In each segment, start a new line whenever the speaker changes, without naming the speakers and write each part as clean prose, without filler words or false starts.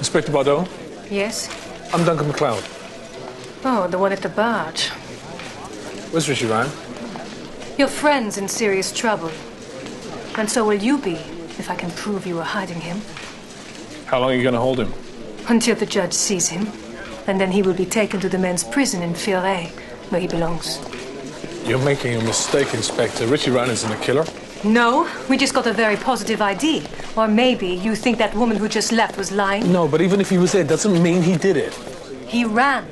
Inspector Bardot?
Yes?
I'm Duncan MacLeod.
Oh, the one at the barge.
Where's Richie Ryan?
Your friend's in serious trouble. And so will you be, if I can prove you were hiding him.
How long are you going to hold him?
Until the judge sees him. And then he will be taken to the men's prison in Fiore, where he belongs.
You're making a mistake, Inspector. Richie Ryan isn't a killer.
No, we just got a very positive ID. Or maybe you think that woman who just left was lying.
No, but even if he was there, doesn't mean he did it.
He ran.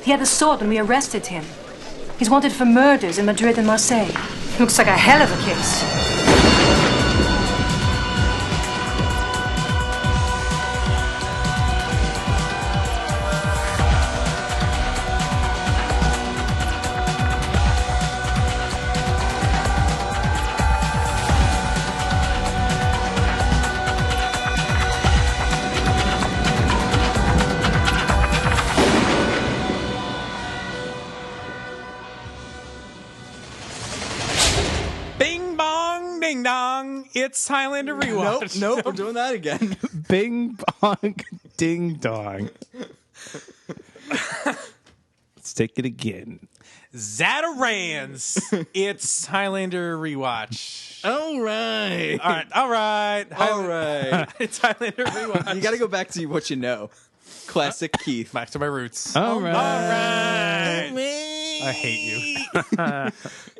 He had a sword when we arrested him. He's wanted for murders in Madrid and Marseille. Looks like a hell of a case.
It's Highlander Rewatch.
Nope, we're doing that again.
Bing bong ding dong. Let's take it again.
Zatarans. It's Highlander Rewatch.
All right.
All right. It's Highlander Rewatch.
You got to go back to what you know. Classic Keith.
Back to my roots.
All right.
I hate you.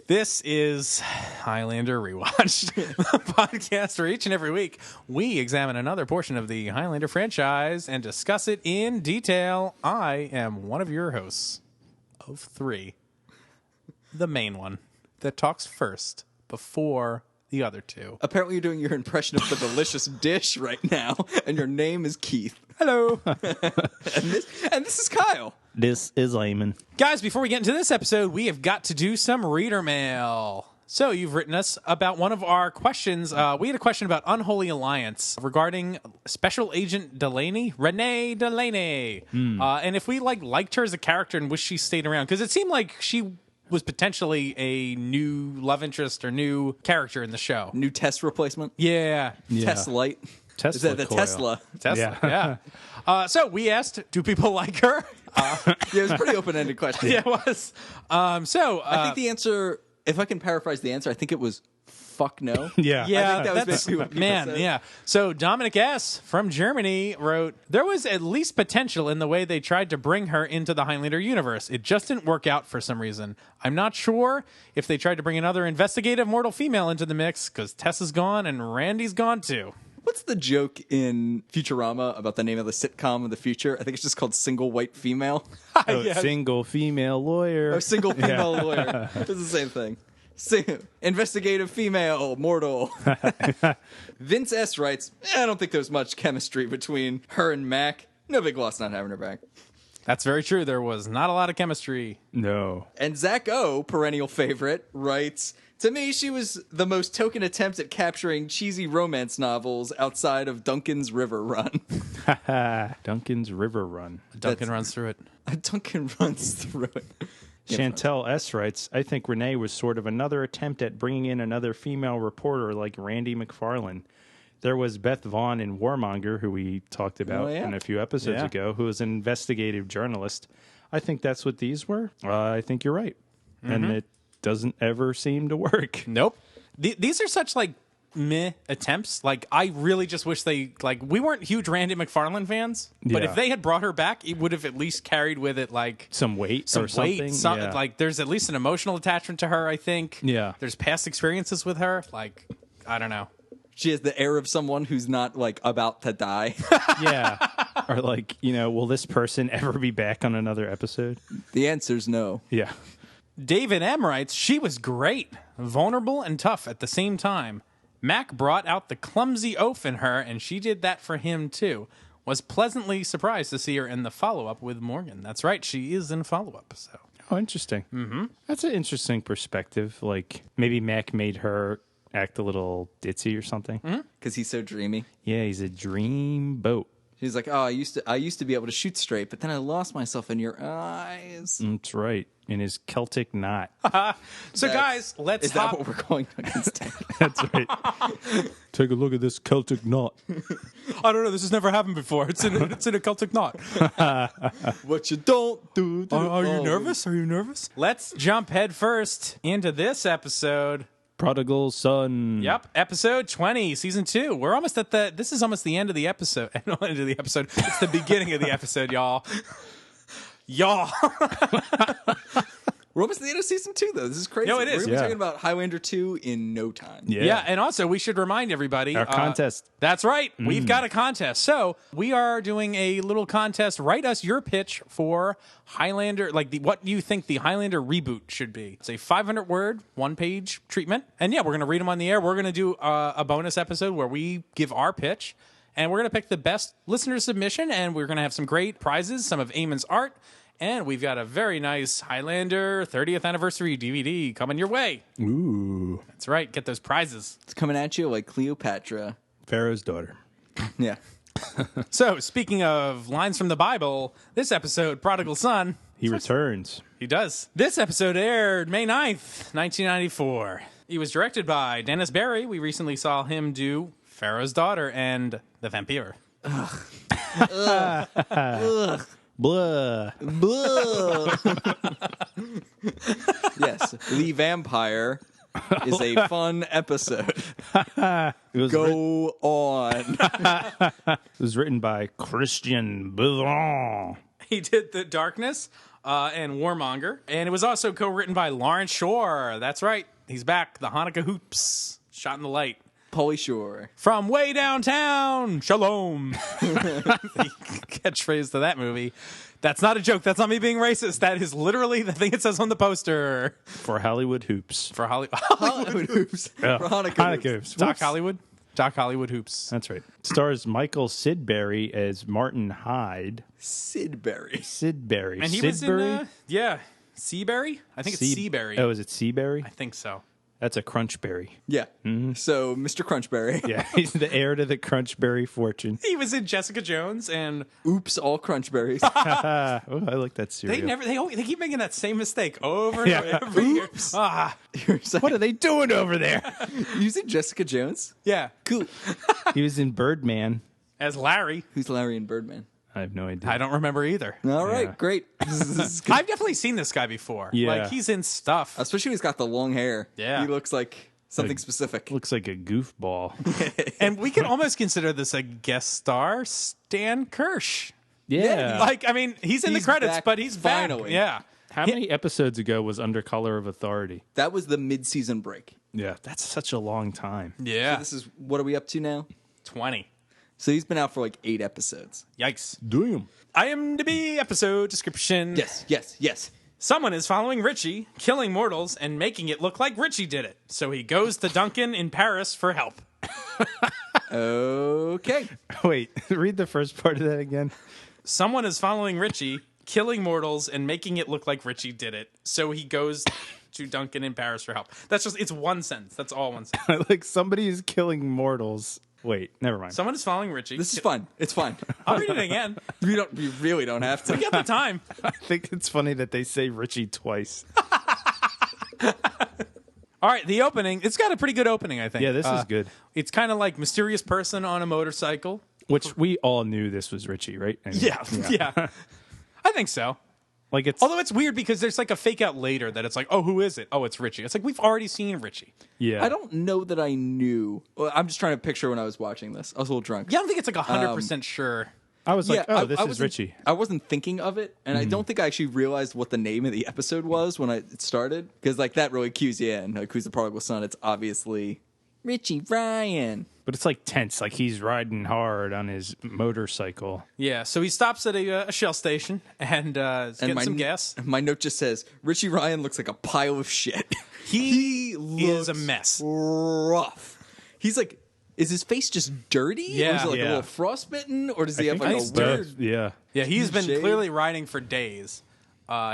This is Highlander Rewatch, the podcast where each and every week we examine another portion of the Highlander franchise and discuss it in detail. I am one of your hosts of three, the main one that talks first before the other two.
Apparently you're doing your impression of the delicious dish right now, and your name is Keith.
Hello.
and this is Kyle.
This is Eamon.
Guys, before we get into this episode, we have got to do some reader mail. So you've written us about one of our questions. We had a question about Unholy Alliance regarding Special Agent Delaney, Renee Delaney. And if we liked her as a character and wish she stayed around, because it seemed like she was potentially a new love interest or new character in the show.
New test replacement?
Yeah.
Teslite?
Tesla
Is that the
coil.
Tesla?
Yeah. So we asked, do people like her?
Yeah, it was a pretty open-ended question.
Yeah, it was.
I think the answer, if I can paraphrase the answer, I think it was fuck no.
Yeah.
I think that was basically what people said.
Yeah. So Dominic S. from Germany wrote, there was at least potential in the way they tried to bring her into the Highlander universe. It just didn't work out for some reason. I'm not sure if they tried to bring another investigative mortal female into the mix, because Tess is gone and Randy's gone too.
What's the joke in Futurama about the name of the sitcom of the future? I think it's just called Single White Female.
Yes. Single female lawyer.
Or Single Female Lawyer. It's the same thing. Investigative female mortal. Vince S. writes, I don't think there's much chemistry between her and Mac. No big loss not having her back.
That's very true. There was not a lot of chemistry.
No.
And Zach O., perennial favorite, writes, to me, she was the most token attempt at capturing cheesy romance novels outside of Duncan's River Run.
Duncan's River Run.
Duncan runs through it.
Duncan runs through it.
Chantel S. writes, I think Renee was sort of another attempt at bringing in another female reporter like Randy McFarlane. There was Beth Vaughn in Warmonger, who we talked about in a few episodes ago, who was an investigative journalist. I think that's what these were. I think you're right. And it doesn't ever seem to work.
Nope. These are such, meh attempts. I really just wish they, we weren't huge Randy McFarlane fans, but if they had brought her back, it would have at least carried with it,
some weight or something.
There's at least an emotional attachment to her, I think.
Yeah.
There's past experiences with her. I don't know.
She has the air of someone who's not, about to die.
Yeah. Or, will this person ever be back on another episode?
The answer's no.
Yeah.
David M. writes, she was great, vulnerable and tough at the same time. Mac brought out the clumsy oaf in her, and she did that for him, too. Was pleasantly surprised to see her in the follow-up with Morgan. That's right, she is in follow-up, so.
Oh, interesting. Mm-hmm. That's an interesting perspective. Maybe Mac made her act a little ditzy or something.
Because he's so dreamy.
Yeah, he's a dream boat.
He's like, oh, I used to be able to shoot straight, but then I lost myself in your eyes.
That's right. In his Celtic knot.
So, guys, let's
Is
hop.
that what we're going against?
That's right. Take a look at this Celtic knot.
I don't know. This has never happened before. It's in a Celtic knot.
What you don't do.
Are you nervous? Are you nervous? Let's jump head first into this episode.
Prodigal Son.
Yep, episode 20, season 2. We're almost at this is almost the end of the episode. No, end of the episode. It's the beginning of the episode, y'all. Y'all.
We're almost at the end of season 2, though. This is crazy.
No, it is.
We're going to
Yeah.
be talking about Highlander 2 in no time.
Yeah, and also we should remind everybody.
Our contest.
That's right. We've got a contest. So we are doing a little contest. Write us your pitch for Highlander, like what you think the Highlander reboot should be. It's a 500-word, one-page treatment. And yeah, we're going to read them on the air. We're going to do a bonus episode where we give our pitch. And we're going to pick the best listener submission. And we're going to have some great prizes, some of Eamon's art. And we've got a very nice Highlander 30th anniversary DVD coming your way.
Ooh.
That's right. Get those prizes.
It's coming at you like Cleopatra.
Pharaoh's daughter.
Yeah.
So, speaking of lines from the Bible, this episode, Prodigal Son,
He returns.
he does. This episode aired May 9th, 1994. He was directed by Dennis Barry. We recently saw him do Pharaoh's Daughter and The Vampire.
Blah.
Yes. The Vampire is a fun episode.
It was,
Go on.
it was written by Christian Bevon.
He did The Darkness and Warmonger. And it was also co-written by Lawrence Shore. That's right. He's back. The Hanukkah Hoops. Shot in the light.
Pauly Shore.
From way downtown. Shalom. The catchphrase to that movie. That's not a joke. That's not me being racist. That is literally the thing it says on the poster.
For Hollywood Hoops.
For Hollywood.
Hollywood Hoops.
Yeah.
For Hanukkah
Hanukkah
Hoops.
Hoops.
Doc
Whoops.
Hollywood. Doc Hollywood Hoops.
That's right. Stars Michael Sidbury as Martin Hyde.
Sidbury.
Sidbury.
And he was in,
Sidbury?
Seaberry? I think it's Seaberry.
Oh, is it Seaberry?
I think so.
That's a Crunchberry.
Yeah. So, Mr. Crunchberry.
Yeah, he's the heir to the Crunchberry fortune.
He was in Jessica Jones, and
Oops, all Crunchberries.
Oh, I like that cereal.
they keep making that same mistake over and
Yeah.
over every year. Ah,
What are they doing over there?
Using Jessica Jones?
yeah.
Cool.
He was in Birdman.
As Larry,
Who's Larry and Birdman?
I have no idea.
I don't remember either.
All right,
Yeah.
great. This is good.
I've definitely seen this guy before.
Yeah.
Like, he's in stuff.
Especially when he's got the long hair.
Yeah.
He looks like something specific.
Looks like a goofball.
And we can almost consider this a guest star, Stan Kirsch.
Yeah.
Like, I mean, he's in
He's
the credits,
back
but he's back.
finally.
Yeah.
How many episodes ago was Under Color of Authority?
That was the mid-season break.
Yeah, that's such a long time.
Yeah.
So this is, what are we up to now?
20.
So he's been out for like 8 episodes.
Yikes.
Damn.
IMDb episode description.
Yes.
Someone is following Richie, killing mortals, and making it look like Richie did it. So he goes to Duncan in Paris for help.
Okay.
Wait, read the first part of that again.
Someone is following Richie, killing mortals, and making it look like Richie did it. So he goes to Duncan in Paris for help. It's one sentence. That's all one sentence.
Like somebody is killing mortals. Wait, never mind.
Someone is following Richie.
This is fun. It's fun.
I'll read it again.
You really don't have to.
We got the time.
I think it's funny that they say Richie twice.
All right, the opening. It's got a pretty good opening, I think.
Yeah, this is good.
It's kind of like mysterious person on a motorcycle.
Which we all knew this was Richie, right? I mean,
Yeah. I think so.
Like it's
Although it's weird because there's like a fake out later that it's like, oh, who is it? Oh, it's Richie. It's like we've already seen Richie.
yeah.
I don't know that I knew. Well, I'm just trying to picture when I was watching this. I was a little drunk.
Yeah, I don't think it's like 100% sure.
I was like,
I
this is
wasn't-
Richie.
I wasn't thinking of it, and I don't think I actually realized what the name of the episode was when it started. Because like that really cues you in. Like, who's the prodigal son? It's obviously Richie Ryan.
But it's like tense, like he's riding hard on his motorcycle.
Yeah, so he stops at a Shell station and is getting some gas.
My note just says Richie Ryan looks like a pile of shit.
He is
looks
a mess.
Rough. He's like, is his face just dirty?
Yeah.
Or is it like a
Yeah.
little frostbitten? Or does he have like a
It's
weird?
both. Yeah.
Yeah, he's been
shade.
clearly riding for days.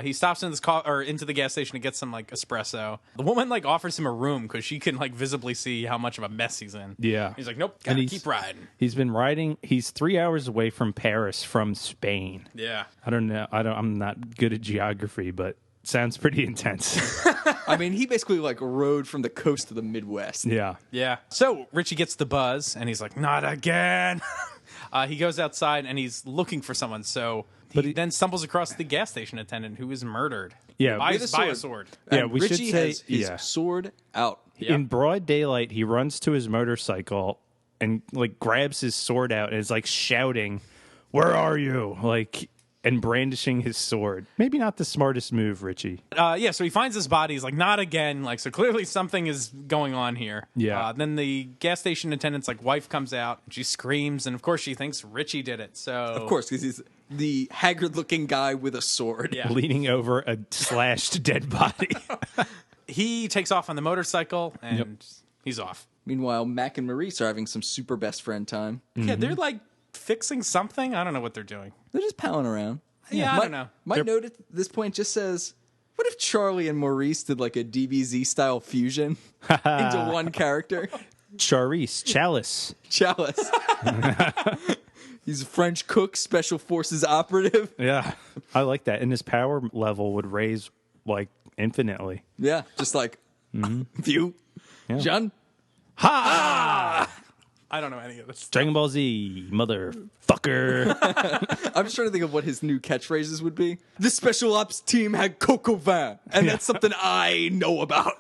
He stops in this into the gas station to get some like espresso. The woman like offers him a room because she can like visibly see how much of a mess he's in.
Yeah.
He's like, nope, gotta keep riding.
He's been riding. He's 3 hours away from Paris from Spain.
Yeah.
I don't know. I'm not good at geography, but sounds pretty intense.
I mean, he basically like rode from the coast to the Midwest.
Yeah.
Yeah. So Richie gets the buzz and he's like, not again. He goes outside and he's looking for someone. So he then stumbles across the gas station attendant who is murdered.
Yeah,
by
with a
a sword.
Yeah,
And
we should
Richie
say-
has his
yeah.
sword out.
Yep.
In broad daylight, he runs to his motorcycle and like grabs his sword out and is like shouting, "Where are you?" Like, and brandishing his sword. Maybe not the smartest move, Richie.
Yeah, so he finds his body. He's like, not again. Like, so clearly something is going on here.
Yeah.
Then the gas station attendant's like wife comes out. And she screams, and of course she thinks Richie did it. So
Of course, because he's the haggard-looking guy with a sword.
Yeah.
Leaning over a slashed dead body.
he takes off on the motorcycle and he's off.
Meanwhile, Mac and Maurice are having some super best friend time.
Yeah, they're like fixing something. I don't know what they're doing.
They're just palling around.
Yeah, I
my,
don't know.
My note at this point just says, what if Charlie and Maurice did like a DBZ-style fusion into one character?
Chalice.
Chalice. He's a French cook, special forces operative.
Yeah. I like that. And his power level would raise like infinitely.
Yeah, just like, view, John.
I don't know any of this.
Dragon Ball Z, motherfucker.
I'm just trying to think of what his new catchphrases would be. This special ops team had coco vin, and that's something I know about.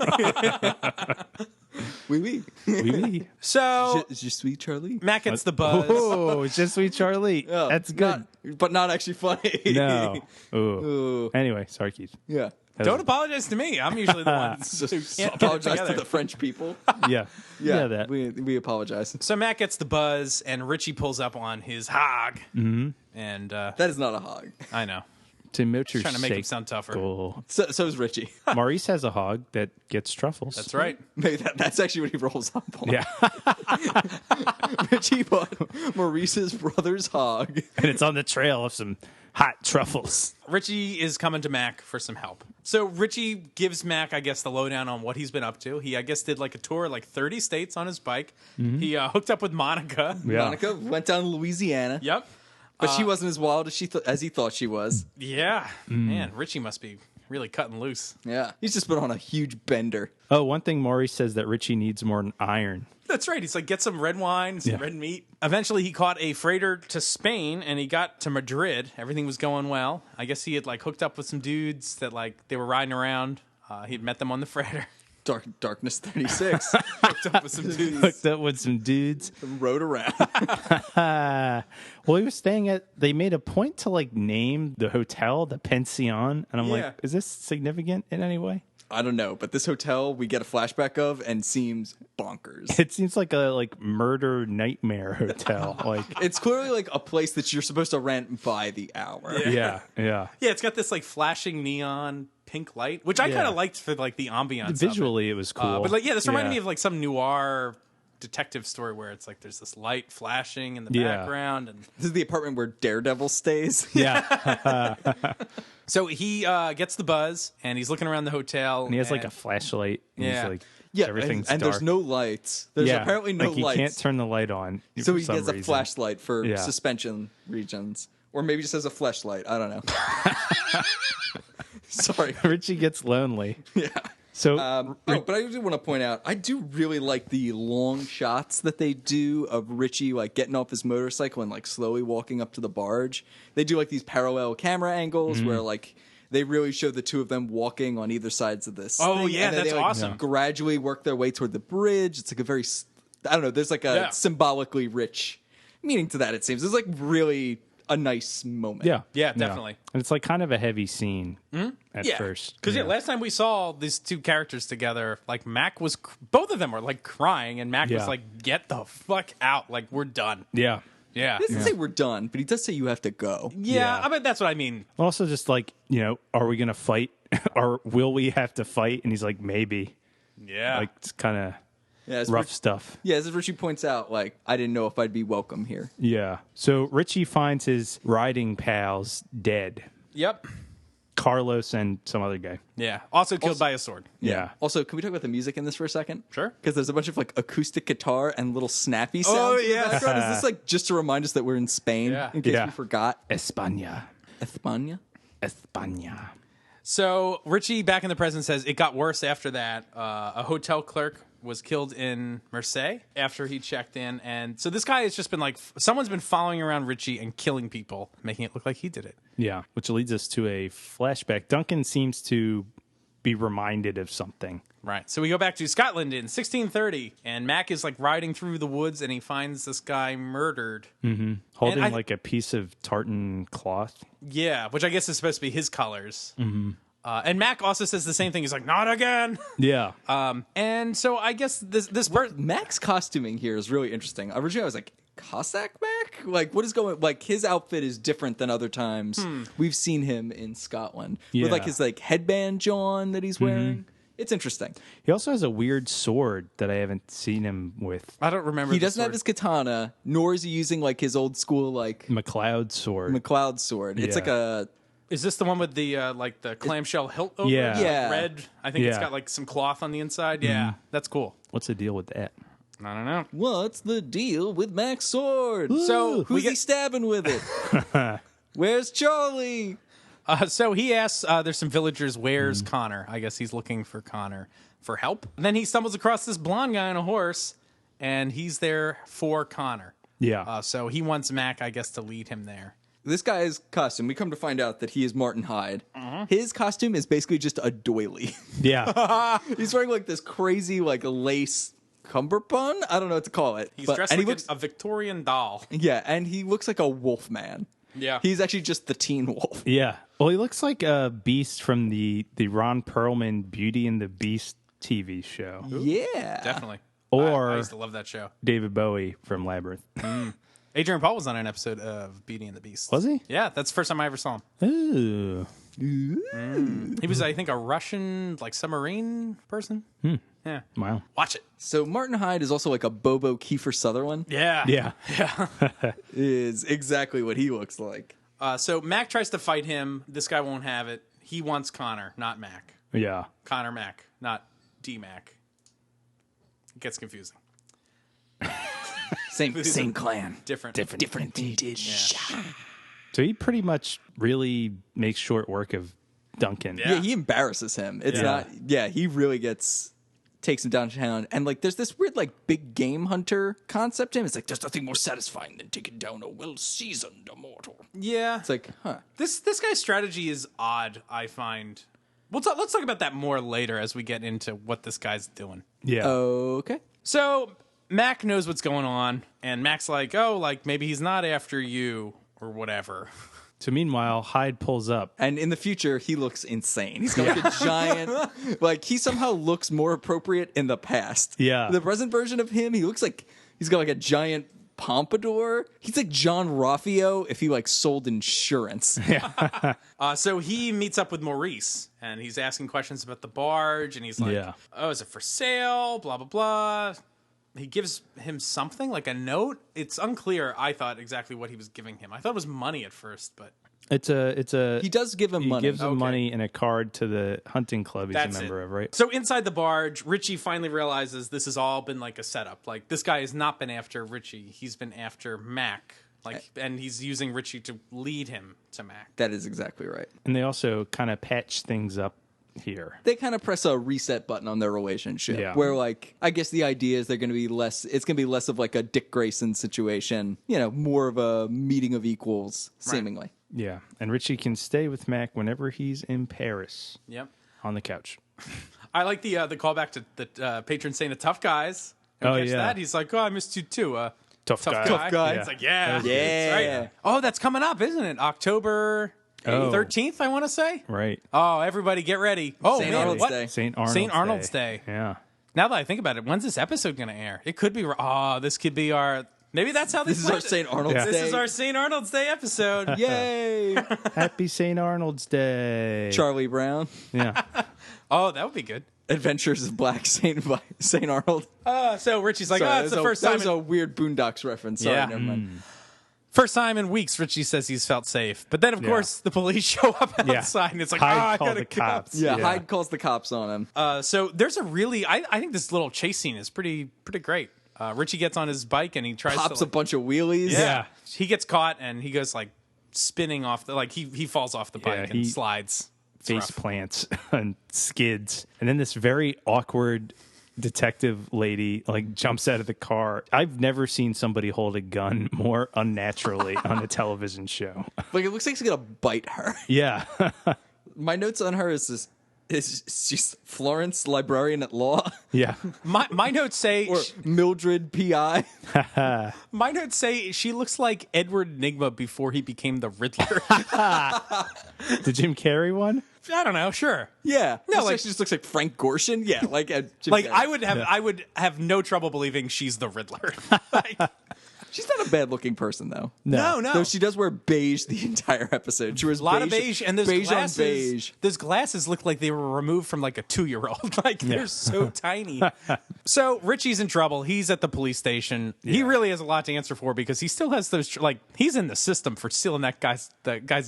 Oui, oui.
Oui.
So
Je suis Charlie.
Matt gets the buzz.
Oh, it's just sweet Charlie.
Oh,
That's good.
but not actually funny.
No. Ooh.
Ooh.
Anyway, sorry, Keith.
Yeah.
Don't apologize to me. I'm usually the one who
Just
can't get it
apologize to
together.
the French people.
Yeah.
Yeah,
that.
we apologize.
So Matt gets the buzz, and Richie pulls up on his hog. Mm-hmm. And
That is not a hog.
I know.
To motor
Trying to make him sound tougher.
Cool.
So is Richie.
Maurice has a hog that gets truffles.
That's right.
Maybe that's actually what he rolls up on.
Yeah.
Richie bought Maurice's brother's hog.
And it's on the trail of some hot truffles.
Richie is coming to Mac for some help. So Richie gives Mac, I guess, the lowdown on what he's been up to. He, I guess, did like a tour of like 30 states on his bike. He hooked up with Monica.
Yeah.
Monica went down to Louisiana.
Yep.
But she wasn't as wild as as he thought she was.
Yeah. Man, Richie must be really cutting loose.
Yeah. He's just been on a huge bender.
Oh, one thing Maurice says that Richie needs more iron.
That's right. He's like, get some red wine, some red meat. Eventually, he caught a freighter to Spain, and he got to Madrid. Everything was going well. I guess he had like hooked up with some dudes that like they were riding around. He'd met them on the freighter.
Darkness 36.
Hooked up with some dudes.
Hooked up with some dudes.
Rode around.
Well, he was staying at, they made a point to like name the hotel, the Pension. And I'm
Yeah.
like, is this significant in any way?
I don't know, but this hotel we get a flashback of and seems bonkers.
It seems like a like murder nightmare hotel. Like,
It's clearly like a place that you're supposed to rent by the hour.
yeah.
Yeah, it's got this like flashing neon pink light, which I kind of liked for like the ambiance. of it.
Visually, it was cool.
But like, yeah, this reminded me of like some noir detective story where it's like there's this light flashing in the background, and
This is the apartment where Daredevil stays.
Yeah.
so he gets the buzz and he's looking around the hotel,
And he has like a flashlight. And
Yeah.
He's like,
Yeah,
everything's
and
dark.
there's no lights. There's apparently no
like he
lights.
can't turn the light on.
So
for
he
some
gets a
reason.
flashlight for
Yeah.
suspension regions. Or maybe just has a flashlight. I don't know. Sorry.
Richie gets lonely.
Yeah.
So
But I do want to point out, I do really like the long shots that they do of Richie like getting off his motorcycle and like slowly walking up to the barge. They do like these parallel camera angles where like they really show the two of them walking on either sides of this.
Oh,
thing,
yeah,
and then
that's
they, like,
awesome.
Gradually work their way toward the bridge. It's like a very, I don't know. There's like a symbolically rich meaning to that. It seems it's like really a nice moment.
Yeah, definitely.
And it's like kind of a heavy scene at first.
Because last time we saw these two characters together, like Mac was, both of them were like crying, and Mac
Yeah.
was like, "Get the fuck out! Like we're done."
Yeah.
Yeah,
He doesn't say we're done, but he does say you have to go.
yeah. I mean, that's what I mean.
Also, just like, are we going to fight? Or will we have to fight? And he's like, maybe.
Yeah,
Like, it's kind of
Yeah, as
rough stuff.
Yeah, as Richie points out, like, I didn't know if I'd be welcome here.
Yeah. So Richie finds his riding pals dead.
yep.
Carlos and some other guy.
Yeah. Also killed by a sword.
Yeah.
Also, can we talk about the music in this for a second?
Sure.
Because there's a bunch of like acoustic guitar and little snappy sounds in the background. Is this like just to remind us that we're in Spain?
Yeah.
In case
Yeah.
we forgot.
España.
España.
So Richie, back in the present, says it got worse after that. A hotel clerk was killed in Marseille after he checked in. And so this guy has just been like, someone's been following around Richie and killing people, making it look like he did it.
Yeah, which leads us to a flashback. Duncan seems to be reminded of something.
Right. So we go back to Scotland in 1630, and Mac is like riding through the woods, and he finds this guy murdered.
Holding
I-
like a piece of tartan cloth.
Yeah, which I guess is supposed to be his colors. And Mac also says the same thing. He's like, not again.
Yeah.
And so I guess this person.
Mac's costuming here is really interesting. Originally, I was like, Cossack Mac? Like, what is going... Like, his outfit is different than other times we've seen him in Scotland. With, like,
Yeah.
his, like, headband John that he's wearing. It's interesting.
He also has a weird sword that I haven't seen him with.
I don't remember.
He
the
doesn't have
sword.
his katana, nor is he using, like, his old school, like,
McLeod sword.
McLeod sword. It's
Yeah.
like a...
Is this the one with the like the clamshell hilt over
Yeah.
it? Like
Yeah.
red. I think it's
Yeah.
got like some cloth on the inside. Yeah, that's cool.
What's the deal with that?
I don't know.
What's the deal with Mac's sword?
So
Who's he stabbing with it? Where's Charlie?
So he asks, there's some villagers, where's Connor? I guess he's looking for Connor for help. And then he stumbles across this blonde guy on a horse, and he's there for Connor.
Yeah.
So he wants Mac, I guess, to lead him there.
This guy's costume, we come to find out that he is Martin Hyde. His costume is basically just a doily.
Yeah.
He's wearing like this crazy like lace cummerbund. I don't know what to call it.
He's
But-
dressed
and
like
he looks,
a Victorian doll.
yeah, and he looks like a wolf man.
Yeah.
He's actually just the teen wolf.
Yeah. Well, he looks like a beast from the Ron Perlman Beauty and the Beast TV show.
Yeah,
Definitely.
Or
I used to love that show.
David Bowie from Labyrinth.
Adrian Paul was on an episode of Beauty and the Beast.
Was he?
Yeah, that's the first time I ever saw him.
Ooh.
He was, I think, a Russian, like, submarine person. Yeah.
Wow.
Watch it.
So Martin Hyde is also like a Bobo Kiefer Sutherland.
Yeah.
Yeah.
Is exactly what he looks like.
So Mac tries to fight him. This guy won't have it. He wants Connor, not Mac.
Yeah.
Connor Mac, not D-Mac. It gets confusing.
Same clan.
Different.
So he pretty much really makes short work of Duncan.
Yeah.
He embarrasses him. It's
Yeah.
not. Yeah, he really takes him downtown, and like there's this weird like big game hunter concept to him. It's like there's nothing more satisfying than taking down a well-seasoned immortal.
Yeah.
It's like, huh?
This guy's strategy is odd, I find. Let's talk about that more later as we get into what this guy's doing.
Yeah.
Okay.
So Mac knows what's going on, and Mac's like, oh, like maybe he's not after you or whatever.
So meanwhile, Hyde pulls up.
And in the future, he looks insane. He's got like a giant, like he somehow looks more appropriate in the past.
Yeah.
The present version of him, he looks like he's got like a giant pompadour. He's like John Raffio if he like sold insurance.
So he meets up with Maurice, and he's asking questions about the barge, and he's like,
Yeah.
oh, is it for sale? Blah, blah, blah. He gives him something, like a note. It's unclear, I thought, exactly what he was giving him. I thought it was money at first, but...
It's a
He does give him
he
money.
gives him
Okay.
money and a card to the hunting club he's
That's
a member
it.
of, right?
So inside the barge, Richie finally realizes this has all been like a setup. Like, this guy has not been after Richie. He's been after Mac. Like, and he's using Richie to lead him to Mac.
That is exactly right.
And they also kind of patch things up here.
They kind of press a reset button on their relationship
Yeah.
where like I guess the idea is they're going to be less it's going to be less of like a Dick Grayson situation, more of a meeting of equals seemingly.
Yeah. And Richie can stay with Mac whenever he's in Paris
Yep.
on the couch.
I like the callback to the patron saint of tough guys.
Oh,
Catch
yeah.
that? He's like, oh, I missed you too.
Tough guy.
Tough guy.
It's like, yeah.
Yeah.
That's right. Oh, that's coming up, isn't it? October 13th, I want to say.
Right.
Oh, everybody get ready. Oh,
St.
man,
Arnold's
what?
Day.
St. Arnold's
St. Arnold's Day.
Yeah.
Now that I think about it, when's this episode going to air? It could be. Oh, this could be our. Maybe that's how
This is our St. Arnold's
Yeah.
Day.
This is our St. Arnold's Day episode.
Yay.
Happy St. Arnold's Day.
Charlie Brown.
Yeah.
Oh, that would be good.
Adventures of Black Saint Arnold.
So Richie's like,
Sorry,
oh, it's the first time.
That was a weird Boondocks reference. Sorry,
Yeah.
never mind.
First time in weeks, Richie says he's felt safe. But then, of course, the police show up outside, and it's like, I
called
gotta
the
go.
cops.
Yeah, Hyde calls the cops on him.
So there's a really, I think this little chase scene is pretty great. Richie gets on his bike, and he tries
Pops
to...
a bunch of wheelies.
Yeah. He gets caught, and he goes, like, spinning off the... Like, he falls off the bike and slides. It's
face
rough.
plants and skids. And then this very awkward detective lady like jumps out of the car. I've never seen somebody hold a gun more unnaturally on a television show.
Like, it looks like he's gonna bite her.
Yeah.
My notes on her is she's Florence, librarian at law.
Yeah.
My notes say...
Or Mildred, PI.
My notes say she looks like Edward Nygma before he became the Riddler.
The Jim Carrey one?
I don't know, sure.
Yeah.
No,
No,
like-
she just looks like Frank Gorshin. Yeah, like Jim
Like
Carrey.
I would have no trouble believing she's the Riddler. Like,
She's not a bad looking person though.
no.
Though she does wear beige the entire episode. She wears
A lot of beige, and those
beige
glasses.
on beige.
Those glasses look like they were removed from like a 2-year-old. Like they're so tiny. So Richie's in trouble. He's at the police station. He really has a lot to answer for because he still has those. Like he's in the system for stealing that guy's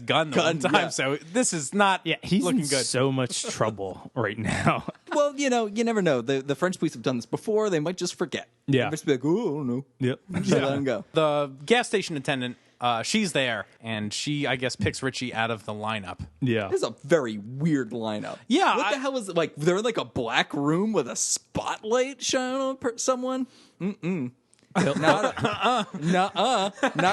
gun the one time.
Yeah.
So this is not
He's
looking
in
good.
so much trouble right now.
Well, you never know. The French police have done this before. They might just forget.
Yeah.
They might just be like, oh, I don't know.
Yep.
Just let him go.
The gas station attendant. She's there, and she, I guess, picks Richie out of the lineup.
Yeah.
This is a very weird lineup.
Yeah,
What the hell is it? Like, they're in like a black room with a spotlight shining on someone? Not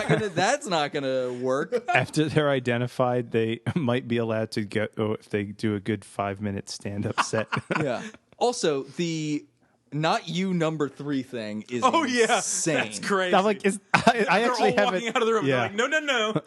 gonna. That's not gonna work.
After they're identified, they might be allowed to go if they do a good 5-minute stand-up set.
Yeah. Also, the not you number 3 thing is insane.
that's crazy.
I'm like, I
They're
actually
all
have
walking
it.
out of the room.
Yeah.
They're like, no.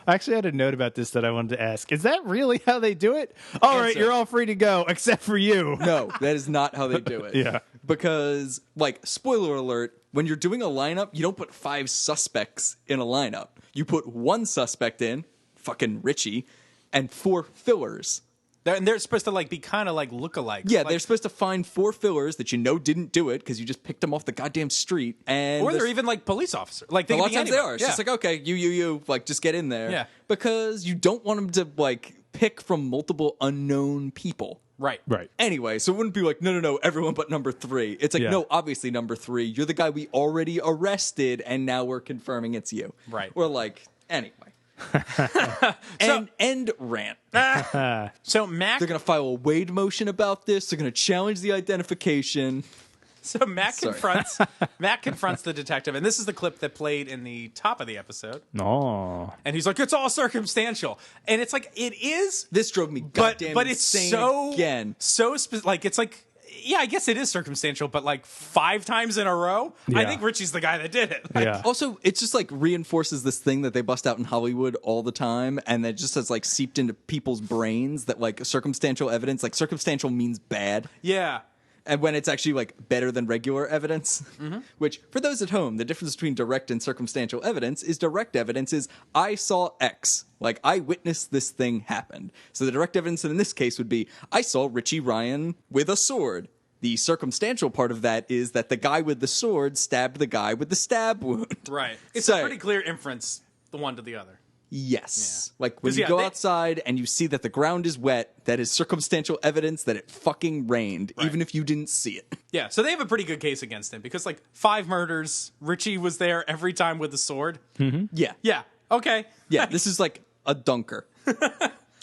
I actually had a note about this that I wanted to ask. Is that really how they do it? All right,
Answer.
you're all free to go, except for you.
No, that is not how they do it.
Yeah.
Because, like, spoiler alert, when you're doing a lineup, you don't put 5 suspects in a lineup. You put 1 suspect in, fucking Richie, and 4 fillers.
They're supposed to like be kind of like lookalikes.
Yeah,
like,
they're supposed to find 4 fillers that you know didn't do it because you just picked them off the goddamn street. And
or they're even like police officers. Like
a
they
lot
could
of
be
times they
anyone.
are. It's
Yeah.
just like, okay, you, like, just get in there.
Yeah.
Because you don't want them to, like, pick from multiple unknown people.
Right.
Anyway, so it wouldn't be like, no, everyone but number 3. It's like,
Yeah.
no, obviously number 3. You're the guy we already arrested, and now we're confirming it's you.
Right.
We're like, anyway. End rant.
So Mac.
They're going to file a Wade motion about this. They're going to challenge the identification.
So Mac
Sorry.
confronts the detective, and this is the clip that played in the top of the episode.
No.
And he's like, "It's all circumstantial," and it's like it is.
This drove me
But
goddamn
it's
insane
so
again.
like it's like. Yeah, I guess it is circumstantial, but like 5 times in a row, I
Yeah.
think Richie's the guy that did it. Like,
Yeah.
Also, it's just like reinforces this thing that they bust out in Hollywood all the time, and that just has like seeped into people's brains that like circumstantial evidence, like circumstantial means bad.
yeah.
And when it's actually like better than regular evidence,
Mm-hmm.
which for those at home, the difference between direct and circumstantial evidence is direct evidence is I saw X, like I witnessed this thing happened. So the direct evidence in this case would be I saw Richie Ryan with a sword. The circumstantial part of that is that the guy with the sword stabbed the guy with the stab wound.
Right. It's
So-
a pretty clear inference, the one to the other.
Yes.
Yeah.
Like when
'Cause,
you
yeah,
go
they-
outside and you see that the ground is wet, that is circumstantial evidence that it fucking rained,
Right.
even if you didn't see it.
Yeah, so they have a pretty good case against him because like 5 murders, Richie was there every time with the sword.
Yeah.
Yeah. Okay.
Yeah, this is like a dunker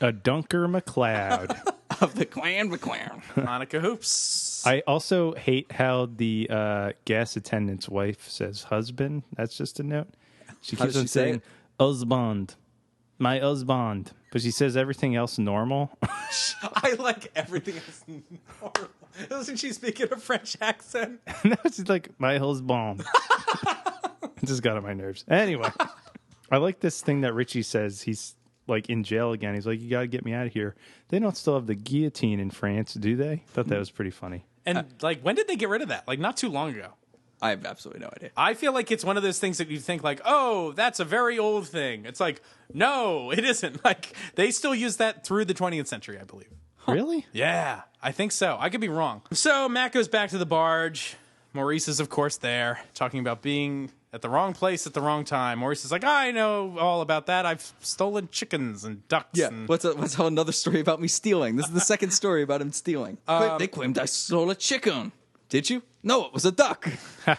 A Dunker McLeod.
of the clan McLaren.
Monica Hoops.
I also hate how the gas attendant's wife says husband. That's just a note. She
How
keeps
does
on
she say
saying
it?
husband. My husband. But she says everything else normal.
I like everything else normal. Doesn't she speak in a French accent?
No, she's like, my husband. It just got on my nerves. Anyway, I like this thing that Richie says. He's like in jail again. He's like, you got to get me out of here. They don't still have the guillotine in France, do they? Thought that was pretty funny.
And like, when did they get rid of that? Like, not too long ago.
I have absolutely no idea.
I feel like it's one of those things that you think like, oh, that's a very old thing. It's like, no, it isn't. Like, they still use that through the 20th century, I believe.
Really?
Yeah, I think so. I could be wrong. So Matt goes back to the barge. Maurice is, of course, there, talking about being at the wrong place at the wrong time. Maurice is like, I know all about that. I've stolen chickens and ducks.
Yeah,
And...
let's tell another story about me stealing. This is the second story about him stealing. They claimed I stole a chicken. Did you? No, it was a duck.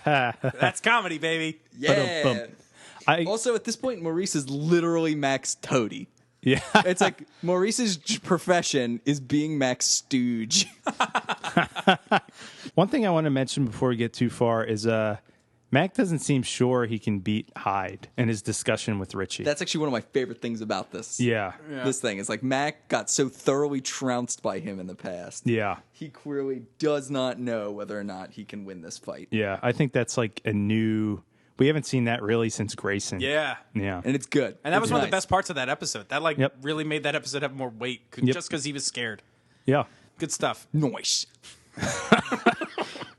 That's comedy, baby.
Yeah. Also, at this point, Maurice is literally Mac's toady.
Yeah.
It's like Maurice's profession is being Mac's stooge.
One thing I want to mention before we get too far is Mac doesn't seem sure he can beat Hyde in his discussion with Richie.
That's actually one of my favorite things about this.
Yeah.
This thing is like Mac got so thoroughly trounced by him in the past.
Yeah.
He clearly does not know whether or not he can win this fight.
Yeah. I think that's like a new... We haven't seen that really since Grayson.
Yeah.
Yeah.
And it's good.
And that was one of
nice.
the best parts of that episode. That really made that episode have more weight just because he was scared.
Yeah.
Good stuff.
Noise.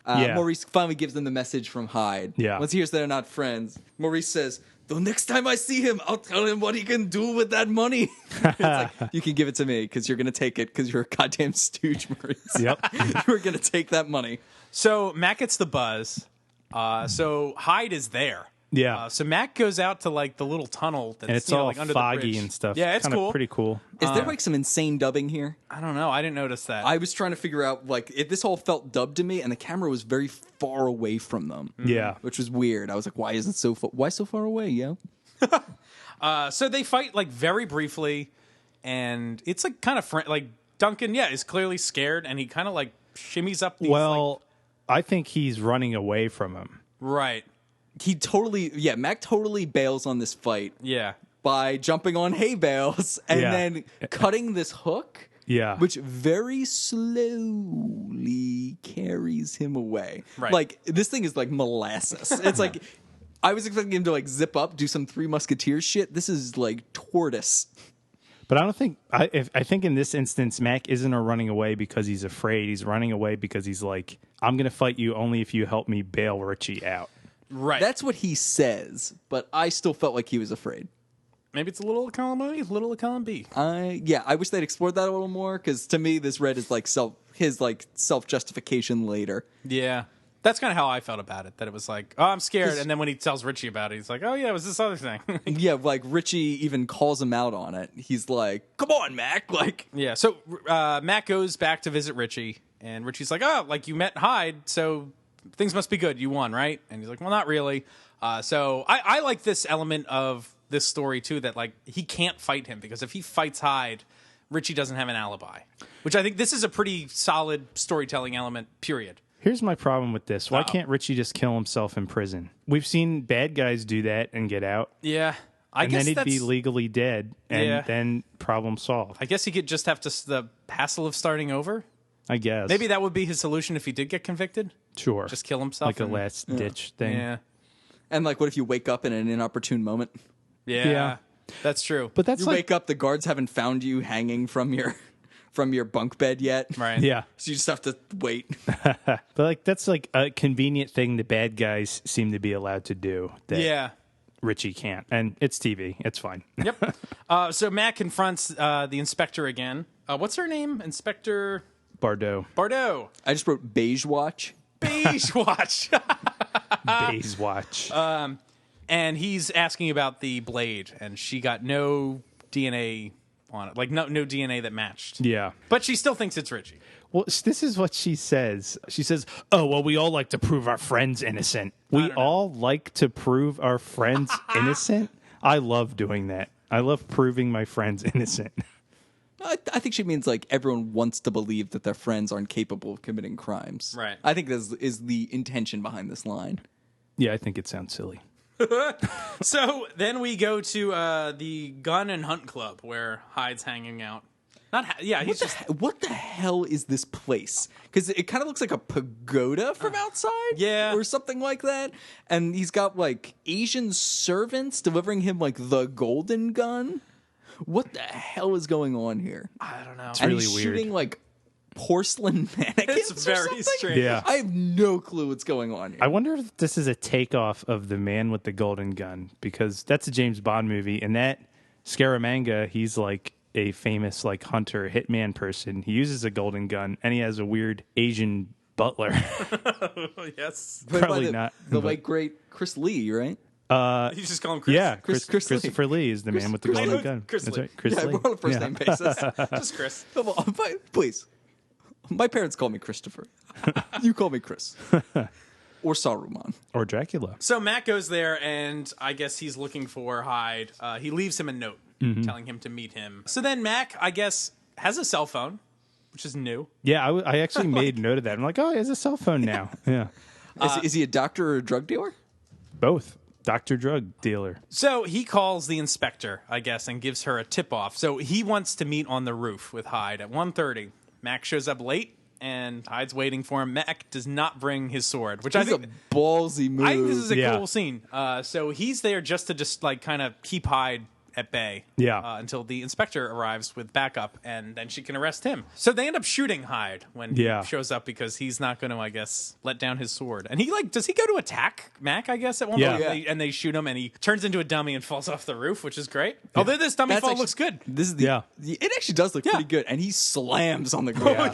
Yeah.
Maurice finally gives them the message from Hyde.
Yeah.
Once he hears they're not friends, Maurice says, the next time I see him, I'll tell him what he can do with that money. It's like, you can give it to me because you're going to take it because you're a goddamn stooge, Maurice.
Yep.
You're going to take that money.
So Mac gets the buzz. So Hyde is there.
Yeah.
So Mac goes out to like the little tunnel that's
And it's all
like under the
foggy
bridge.
and stuff.
Yeah, it's
Kinda
cool.
pretty cool.
Is there like some insane dubbing here?
I don't know. I didn't notice that.
I was trying to figure out, like, this all felt dubbed to me, and the camera was very far away from them.
Yeah.
Which was weird. I was like, why is it why so far away, yo?
So they fight like very briefly, and it's like kind of like Duncan, is clearly scared, and he kind of like shimmies up. These,
I think he's running away from him.
right,
Mac totally bails on this fight
yeah,
by jumping on hay bales and
Yeah.
then cutting this hook,
Yeah.
which very slowly carries him away.
Right.
Like, this thing is like molasses. It's like, I was expecting him to like zip up, do some Three Musketeers shit. This is like tortoise.
But I don't think I think in this instance Mac isn't running away because he's afraid. He's running away because he's like, I'm going to fight you only if you help me bail Richie out.
right.
That's what he says, but I still felt like he was afraid.
Maybe it's a little column A, a little column B.
I wish they'd explored that a little more, because to me this read is like self justification later.
Yeah. That's kind of how I felt about it. That it was like, oh, I'm scared, and then when he tells Richie about it, he's like, oh yeah, it was this other thing.
Yeah, like Richie even calls him out on it. He's like, "Come on, Mac!" Like,
Yeah. So Mac goes back to visit Richie, and Richie's like, oh, like you met Hyde, so things must be good. You won, right? And he's like, well, not really. So I like this element of this story too, that like he can't fight him because if he fights Hyde, Richie doesn't have an alibi, which I think this is a pretty solid storytelling element, period.
Here's my problem with this. Why can't Richie just kill himself in prison? We've seen bad guys do that and get out.
Yeah. I
And
guess
then he'd
that's,
be legally dead, and
Yeah.
then problem solved.
I guess he could just have to the hassle of starting over.
I guess.
Maybe that would be his solution if he did get convicted.
Sure.
Just kill himself.
like a
and-
last ditch thing.
Yeah.
and like, what if you wake up in an inopportune moment?
Yeah.
Yeah.
That's true.
But that's
You
like,
wake up, the guards haven't found you hanging from your bunk bed yet.
right.
yeah.
So you just have to wait.
But like that's like a convenient thing the bad guys seem to be allowed to do that
Yeah.
Richie can't. And it's TV. It's fine.
Yep. So Matt confronts the inspector again. What's her name? Inspector
Bardot.
Bardot.
I just wrote beige watch.
Beige watch.
Baze watch.
And he's asking about the blade, and she got no DNA on it. Like, no DNA that matched.
yeah.
But she still thinks it's Richie.
Well, this is what she says. She says, oh, well, we all like to prove our friends innocent. We
don't know.
all like to prove our friends innocent? I love doing that. I love proving my friends innocent.
I think she means like everyone wants to believe that their friends aren't capable of committing crimes.
Right.
I think this is the intention behind this line.
Yeah, I think it sounds silly.
So then we go to the Gun and Hunt Club where Hyde's hanging out. He's just...
What the hell is this place? Because it kind of looks like a pagoda from outside.
yeah.
Or something like that. And he's got like Asian servants delivering him like the golden gun. What the hell is going on here?
I don't know.
And
really
he's
weird.
shooting like porcelain mannequins.
It's
or
very
something?
strange.
Yeah.
I have no clue what's going on here.
I wonder if this is a takeoff of The Man with the Golden Gun, because that's a James Bond movie, and that Scaramanga, he's like a famous like hunter, hitman person. He uses a golden gun, and he has a weird Asian butler.
Yes.
Played by
Probably not,
The
but-
late great Chris Lee, right?
You just call him Chris?
Yeah,
Chris Lee.
Christopher Lee is the man with the golden gun.
Chris
That's
Lee.
right, Chris
Yeah,
Lee.
we're on a first name basis.
Just Chris.
Come on, please. My parents call me Christopher. You call me Chris. Or Saruman.
Or Dracula.
So Mac goes there, and I guess he's looking for Hyde. He leaves him a note telling him to meet him. So then Mac, I guess, has a cell phone, which is new.
Yeah, I actually made note of that. I'm like, oh, he has a cell phone now. Yeah,
Is he a doctor or a drug dealer?
both. Doctor drug dealer.
So he calls the inspector, I guess, and gives her a tip-off. So he wants to meet on the roof with Hyde at 1:30. Mac shows up late, and Hyde's waiting for him. Mac does not bring his sword, which I
This is
think...
a ballsy move.
I think this is a
Yeah.
cool scene. So he's there just to like kind of keep Hyde at bay.
Yeah.
Until the inspector arrives with backup, and then she can arrest him. So they end up shooting Hyde when
Yeah.
he shows up because he's not going to, I guess, let down his sword. And he does he go to attack Mac? I guess at one
Yeah.
point,
Yeah.
and they shoot him, and he turns into a dummy and falls off the roof, which is great. Although this dummy
That's
fall
actually-
looks good.
This is
Yeah.
It actually does look
Yeah.
pretty good, and he slams on the ground.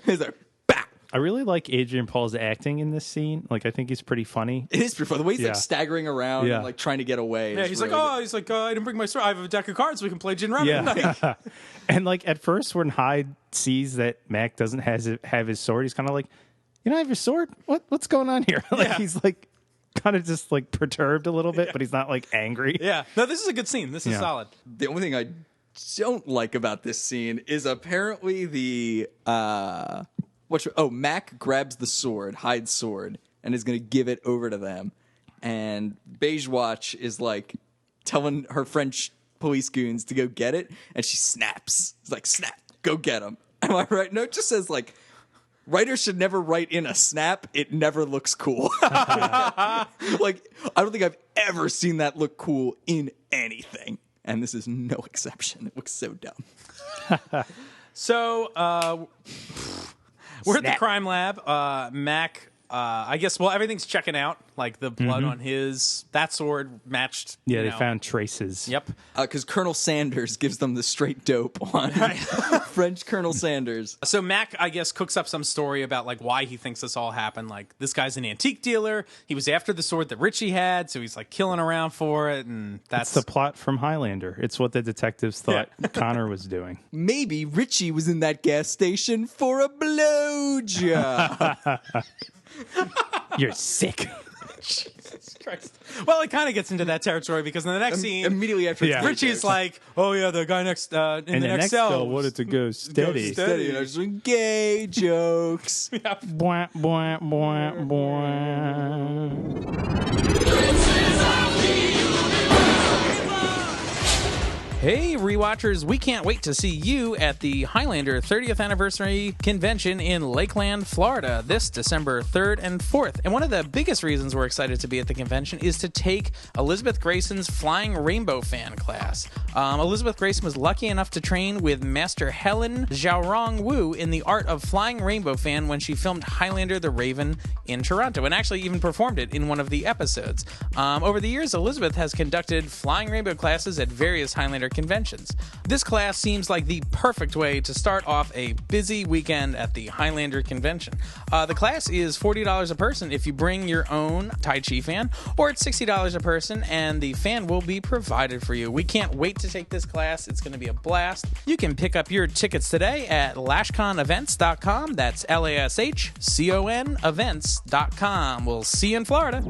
He's like, bah!
I really like Adrian Paul's acting in this scene. Like, I think he's pretty funny.
It is pretty fun. The way he's
Yeah.
like staggering around
Yeah.
and like trying to get away.
Yeah,
is
he's
really
like, I didn't bring my sword. I have a deck of cards. We can play gin rummy tonight.
Yeah. And like at first when Hyde sees that Mac doesn't have his sword, he's kind of like, you know, I have your sword? What's going on here? Like
Yeah.
he's like kind of just like perturbed a little bit, but he's not like angry.
Yeah. No, this is a good scene. This is
Yeah.
solid.
The only thing I don't like about this scene is apparently the Mac grabs the sword, Hyde's sword, and is going to give it over to them. And Beige Watch is like telling her French police goons to go get it, and she snaps. It's like, snap, go get him. Am I right? No, it just says like, writers should never write in a snap. It never looks cool. Like, I don't think I've ever seen that look cool in anything. And this is no exception. It looks so dumb.
So, we're at the
Snap.
crime lab. Mac, I guess, well, everything's checking out. Like the blood on that sword matched.
Yeah,
you
they
know.
found traces.
Yep.
Because Colonel Sanders gives them the straight dope on French Colonel Sanders.
So Mac, I guess, cooks up some story about like why he thinks this all happened. Like this guy's an antique dealer. He was after the sword that Richie had, so he's like killing around for it, and that's
It's the plot from Highlander. It's what the detectives thought Connor was doing.
Maybe Richie was in that gas station for a blowjob.
You're sick.
Jesus Christ. Well, it kind of gets into that territory because in the next scene,
Immediately after
Yeah.
Richie's like, "Oh yeah, the guy next in
And
the next cell
wanted to go steady.
steady.
you know, just doing gay jokes.
Bwah, bwah, bwah, bwah.
Hey, Rewatchers, we can't wait to see you at the Highlander 30th Anniversary Convention in Lakeland, Florida, this December 3rd and 4th. And one of the biggest reasons we're excited to be at the convention is to take Elizabeth Grayson's Flying Rainbow fan class. Elizabeth Grayson was lucky enough to train with Master Helen Xiaorong Wu in the art of Flying Rainbow fan when she filmed Highlander the Raven in Toronto, and actually even performed it in one of the episodes. Over the years, Elizabeth has conducted Flying Rainbow classes at various Highlander conventions. This class seems like the perfect way to start off a busy weekend at the Highlander convention. The class is $40 a person if you bring your own Tai Chi fan, or it's $60 a person, and the fan will be provided for you. We can't wait to take this class. It's going to be a blast. You can pick up your tickets today at lashconevents.com. That's LASHCON events.com. We'll see you in Florida.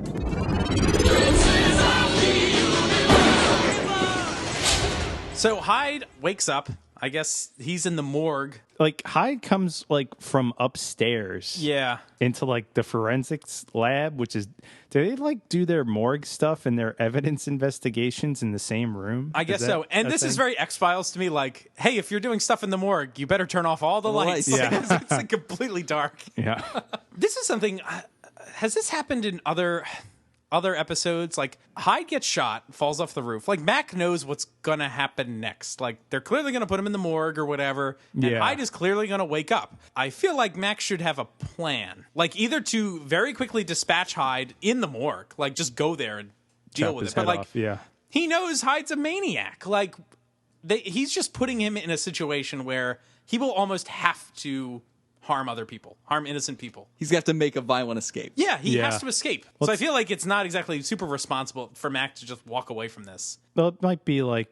So Hyde wakes up. I guess he's in the morgue.
Like Hyde comes like from upstairs.
Yeah.
Into like the forensics lab, which is, do they like do their morgue stuff and their evidence investigations in the same room?
I guess
Is that
so. And
a
this is
thing?
very X-Files to me. Like, hey, if you're doing stuff in the morgue, you better turn off all the lights.
lights.
Yeah.
It's like completely dark.
Yeah.
This is something. Has this happened in other episodes? Like Hyde gets shot, falls off the roof. Like Mac knows what's gonna happen next. Like they're clearly gonna put him in the morgue or whatever. And
Yeah.
Hyde is clearly gonna wake up. I feel like Mac should have a plan. Like either to very quickly dispatch Hyde in the morgue, like just go there and deal
Chop
with
his
it. But
head
like
off, yeah.
he knows Hyde's a maniac. Like he's just putting him in a situation where he will almost have to harm other people, harm innocent people.
He's got to make a violent escape.
Yeah, he
Yeah.
has to escape. So I feel like it's not exactly super responsible for Mac to just walk away from this.
Well, it might be like,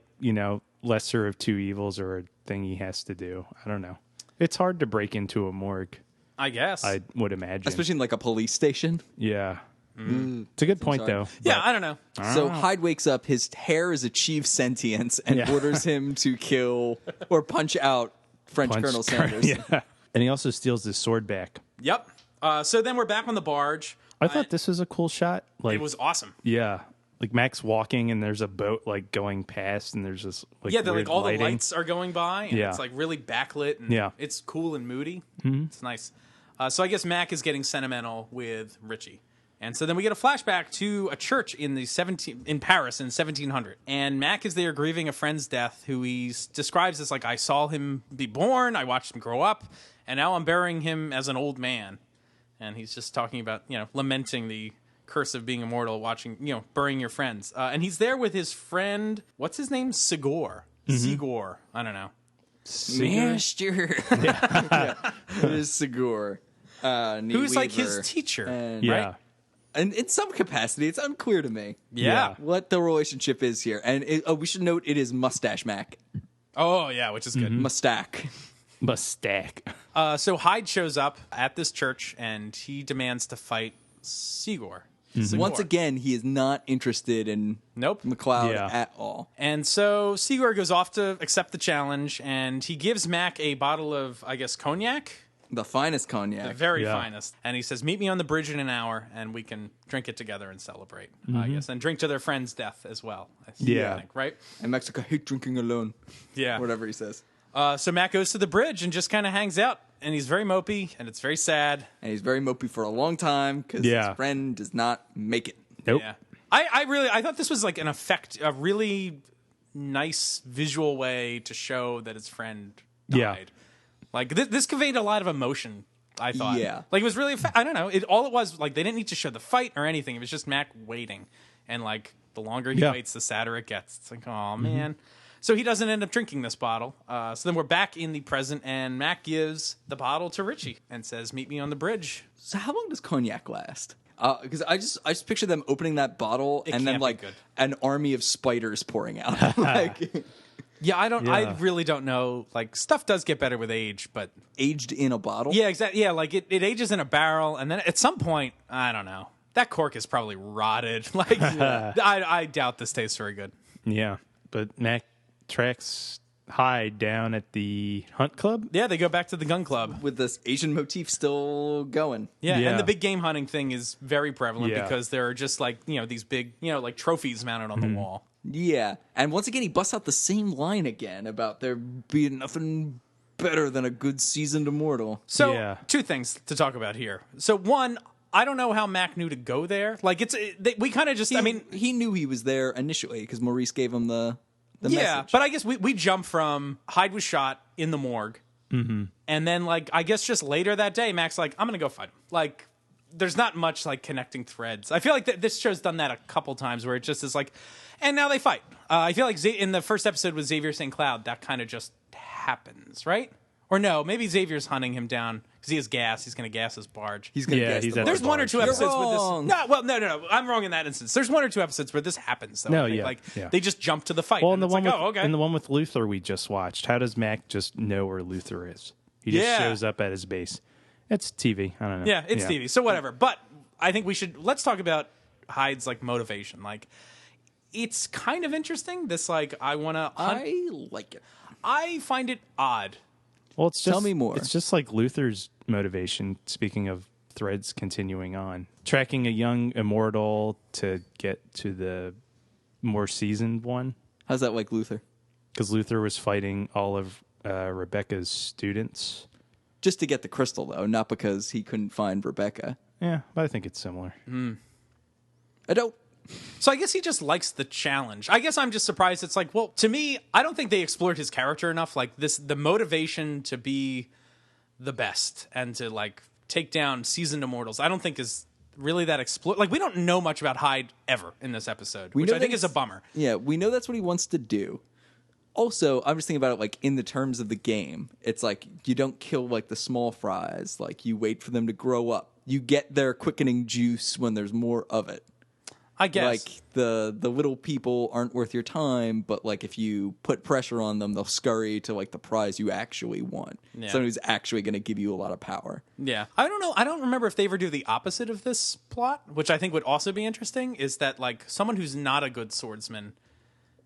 lesser of two evils or a thing he has to do. I don't know. It's hard to break into a morgue,
I guess.
I would imagine.
Especially in like a police station.
Yeah. It's a good point,
hard.
though.
yeah, I don't know.
So Hyde wakes up, his hair has achieved sentience, and
Yeah.
orders him to kill or punch out French Colonel Sanders.
Yeah. And he also steals his sword back.
Yep. So then we're back on the barge.
I thought this was a cool shot. Like,
It was awesome.
yeah. Like Mac's walking and there's a boat like going past and there's this like
Yeah,
weird
all
lighting.
the lights are going by, and
Yeah.
it's like really backlit, and
Yeah.
it's cool and moody. It's nice. So I guess Mac is getting sentimental with Richie. And so then we get a flashback to a church in Paris in 1700. And Mac is there grieving a friend's death who he describes as like, I saw him be born, I watched him grow up, and now I'm burying him as an old man. And he's just talking about, lamenting the curse of being immortal, watching, burying your friends. And he's there with his friend, what's his name? Sigor. Sigor. I don't know.
Master. Yeah. It is Sigur.
Who's like his teacher,
And,
Yeah.
right?
and in some capacity, it's unclear to me
Yeah.
what the relationship is here. And we should note it is Mustache Mac.
Oh, yeah, which is good.
Mustache.
Mustache.
So Hyde shows up at this church, and he demands to fight Sigor.
Once again, he is not interested in
Nope.
McLeod
Yeah.
at all.
And so Sigor goes off to accept the challenge, and he gives Mac a bottle of, I guess, cognac.
The finest
The
cognac.
very
Yeah.
finest. And he says, meet me on the bridge in an hour, and we can drink it together and celebrate, I guess. And drink to their friend's death as well. I
Yeah.
think, right?
And Mac's like, I hate drinking alone.
Yeah.
Whatever he says.
So Mac goes to the bridge and just kind of hangs out. And he's very mopey, and it's very sad.
And he's very mopey for a long time because
Yeah.
his friend does not make it.
Nope.
Yeah. I thought this was like a really nice visual way to show that his friend died.
Yeah.
Like this conveyed a lot of emotion, I thought.
Yeah.
Like it was really, I don't know. All it was, like, they didn't need to show the fight or anything. It was just Mac waiting. And like the longer he
Yeah.
waits, the sadder it gets. It's like, oh man. So he doesn't end up drinking this bottle. So then we're back in the present, and Mac gives the bottle to Richie and says, meet me on the bridge.
So how long does cognac last? Because I just picture them opening that bottle
It
and then
can't be
like
good.
an army of spiders pouring out. Like
Yeah, I
Yeah.
really don't know. Like, stuff does get better with age, but
aged in a bottle.
yeah, exactly. Yeah, like it ages in a barrel, and then at some point, I don't know. That cork is probably rotted. Like, I doubt this tastes very good.
Yeah. But Mac tracks Hyde down at the hunt club.
Yeah, they go back to the gun club.
With this Asian motif still going.
Yeah,
Yeah.
and the big game hunting thing is very prevalent
Yeah.
because there are just like, these big, like trophies mounted on the wall.
Yeah. And once again, he busts out the same line again about there being nothing better than a good seasoned immortal.
So,
Yeah.
two things to talk about here. So, one, I don't know how Mac knew to go there. Like, we kind of just,
He knew he was there initially because Maurice gave him the
yeah,
message.
but I guess we jump from Hyde was shot in the morgue, and then like I guess just later that day, Mac's like, I'm gonna go fight him. Like, there's not much like connecting threads. I feel like this show's done that a couple times where it just is like, and now they fight. I feel like in the first episode with Xavier St. Cloud, that kind of just happens, right? Or no, maybe Xavier's hunting him down because he has gas. He's going to gas his barge.
He's going to
Yeah,
guess
he's
the
at
There's
the
one or
barge.
two
You're
episodes
wrong.
with this. No, I'm wrong in that instance. There's one or two episodes where this happens. Though,
No,
I think.
yeah,
Like
yeah.
they just jump to the fight.
Well,
and
in the
it's
one
like,
with
oh, okay.
in the one with Luther we just watched, how does Mac just know where Luther is? He just
Yeah.
shows up at his base. It's TV. I don't know.
Yeah, it's TV. So whatever. But I think let's talk about Hyde's like motivation. Like, it's kind of interesting. This like I want to hunt.
I like it.
I find it odd.
Well, it's just,
Tell me more.
It's just like Luther's motivation. Speaking of threads continuing on, tracking a young immortal to get to the more seasoned one,
How's that like Luther?
because Luther was fighting all of Rebecca's students.
Just to get the crystal, though, not because he couldn't find Rebecca.
Yeah, but I think it's similar.
I don't.
So I guess he just likes the challenge. I guess I'm just surprised. It's like, well, to me, I don't think they explored his character enough. Like the motivation to be the best and to like take down seasoned immortals, I don't think is really that explored. Like we don't know much about Hyde ever in this episode, which
know
I think
that
is a
he's-
bummer.
Yeah, we know that's what he wants to do. Also, I'm just thinking about it like in the terms of the game. It's like you don't kill like the small fries. Like you wait for them to grow up. You get their quickening juice when there's more of it.
I guess.
Like the little people aren't worth your time, but like if you put pressure on them, they'll scurry to like the prize you actually want.
Yeah.
Someone who's actually going to give you a lot of power.
Yeah. I don't know. I don't remember if they ever do the opposite of this plot, which I think would also be interesting, is that like someone who's not a good swordsman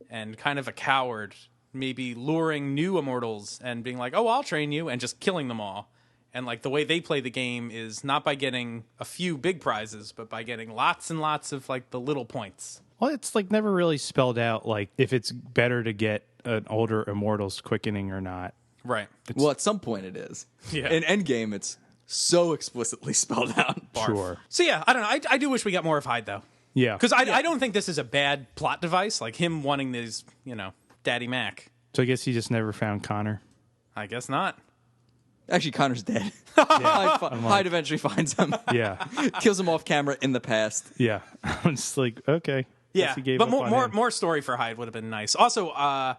and kind of a coward, maybe luring new immortals and being like, oh, I'll train you, and just killing them all. And like the way they play the game is not by getting a few big prizes, but by getting lots and lots of like the little points.
Well, it's like never really spelled out like if it's better to get an older immortal's quickening or not.
Right.
Well, at some point it is.
Yeah.
In Endgame, it's so explicitly spelled out.
Sure.
So yeah, I don't know. I do wish we got more of Hyde though.
Yeah.
Because I don't think this is a bad plot device, like him wanting these, Daddy Mac.
So I guess he just never found Connor.
I guess not.
Actually, Connor's dead. Hyde eventually finds him.
Yeah.
Kills him off camera in the past.
Yeah. I'm just like, okay.
Yeah,
Guess he gave
but
up on him.
more story for Hyde would have been nice. Also, I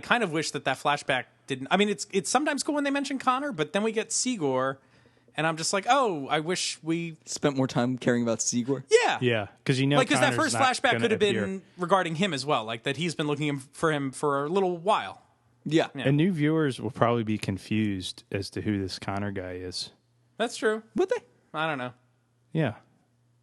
kind of wish that flashback didn't. I mean, it's sometimes cool when they mention Connor, but then we get Sigor, and I'm just like, oh, I wish we
Spent more time caring about Sigor.
yeah
Yeah, because
like because that
Connor's
first
not
flashback
gonna
could have
appear.
been regarding him as well, like that he's been looking for him for a little while.
Yeah.
And new viewers will probably be confused as to who this Connor guy is.
That's true.
Would they?
I don't know.
Yeah.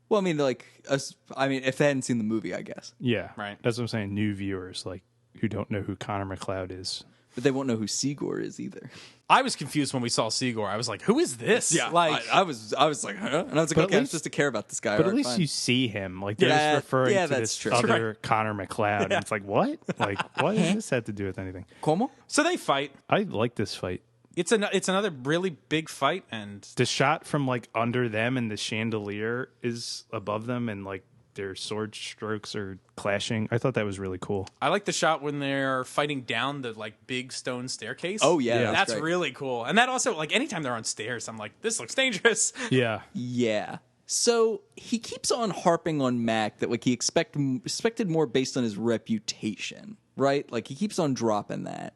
Well, I mean, like, if they hadn't seen the movie, I guess.
Yeah.
Right.
That's what I'm saying. New viewers, like, who don't know who Connor McLeod is.
But they won't know who Sigor is either.
I was confused when we saw Sigor. I was like, who is this?
Like I was like, huh? And I was like,
But at
okay, I'm
least-
supposed to care about this guy.
But
All
at
right,
least
fine.
you see him. Like, they're
Yeah,
just referring
yeah,
to
that's
this
true.
other Connor McLeod. And it's like, what? Like, what does this have to do with anything?
Como?
So they fight.
I like this fight.
It's another really big fight, and
The shot from, like, under them and the chandelier is above them and, like, their sword strokes are clashing. I thought that was really cool.
I like the shot when they're fighting down the like big stone staircase.
Oh, yeah,
Yeah.
that's
great.
really cool. And that also, like, anytime they're on stairs, I'm like, this looks dangerous.
Yeah.
Yeah. So he keeps on harping on Mac that like he expected more based on his reputation, right? Like he keeps on dropping that.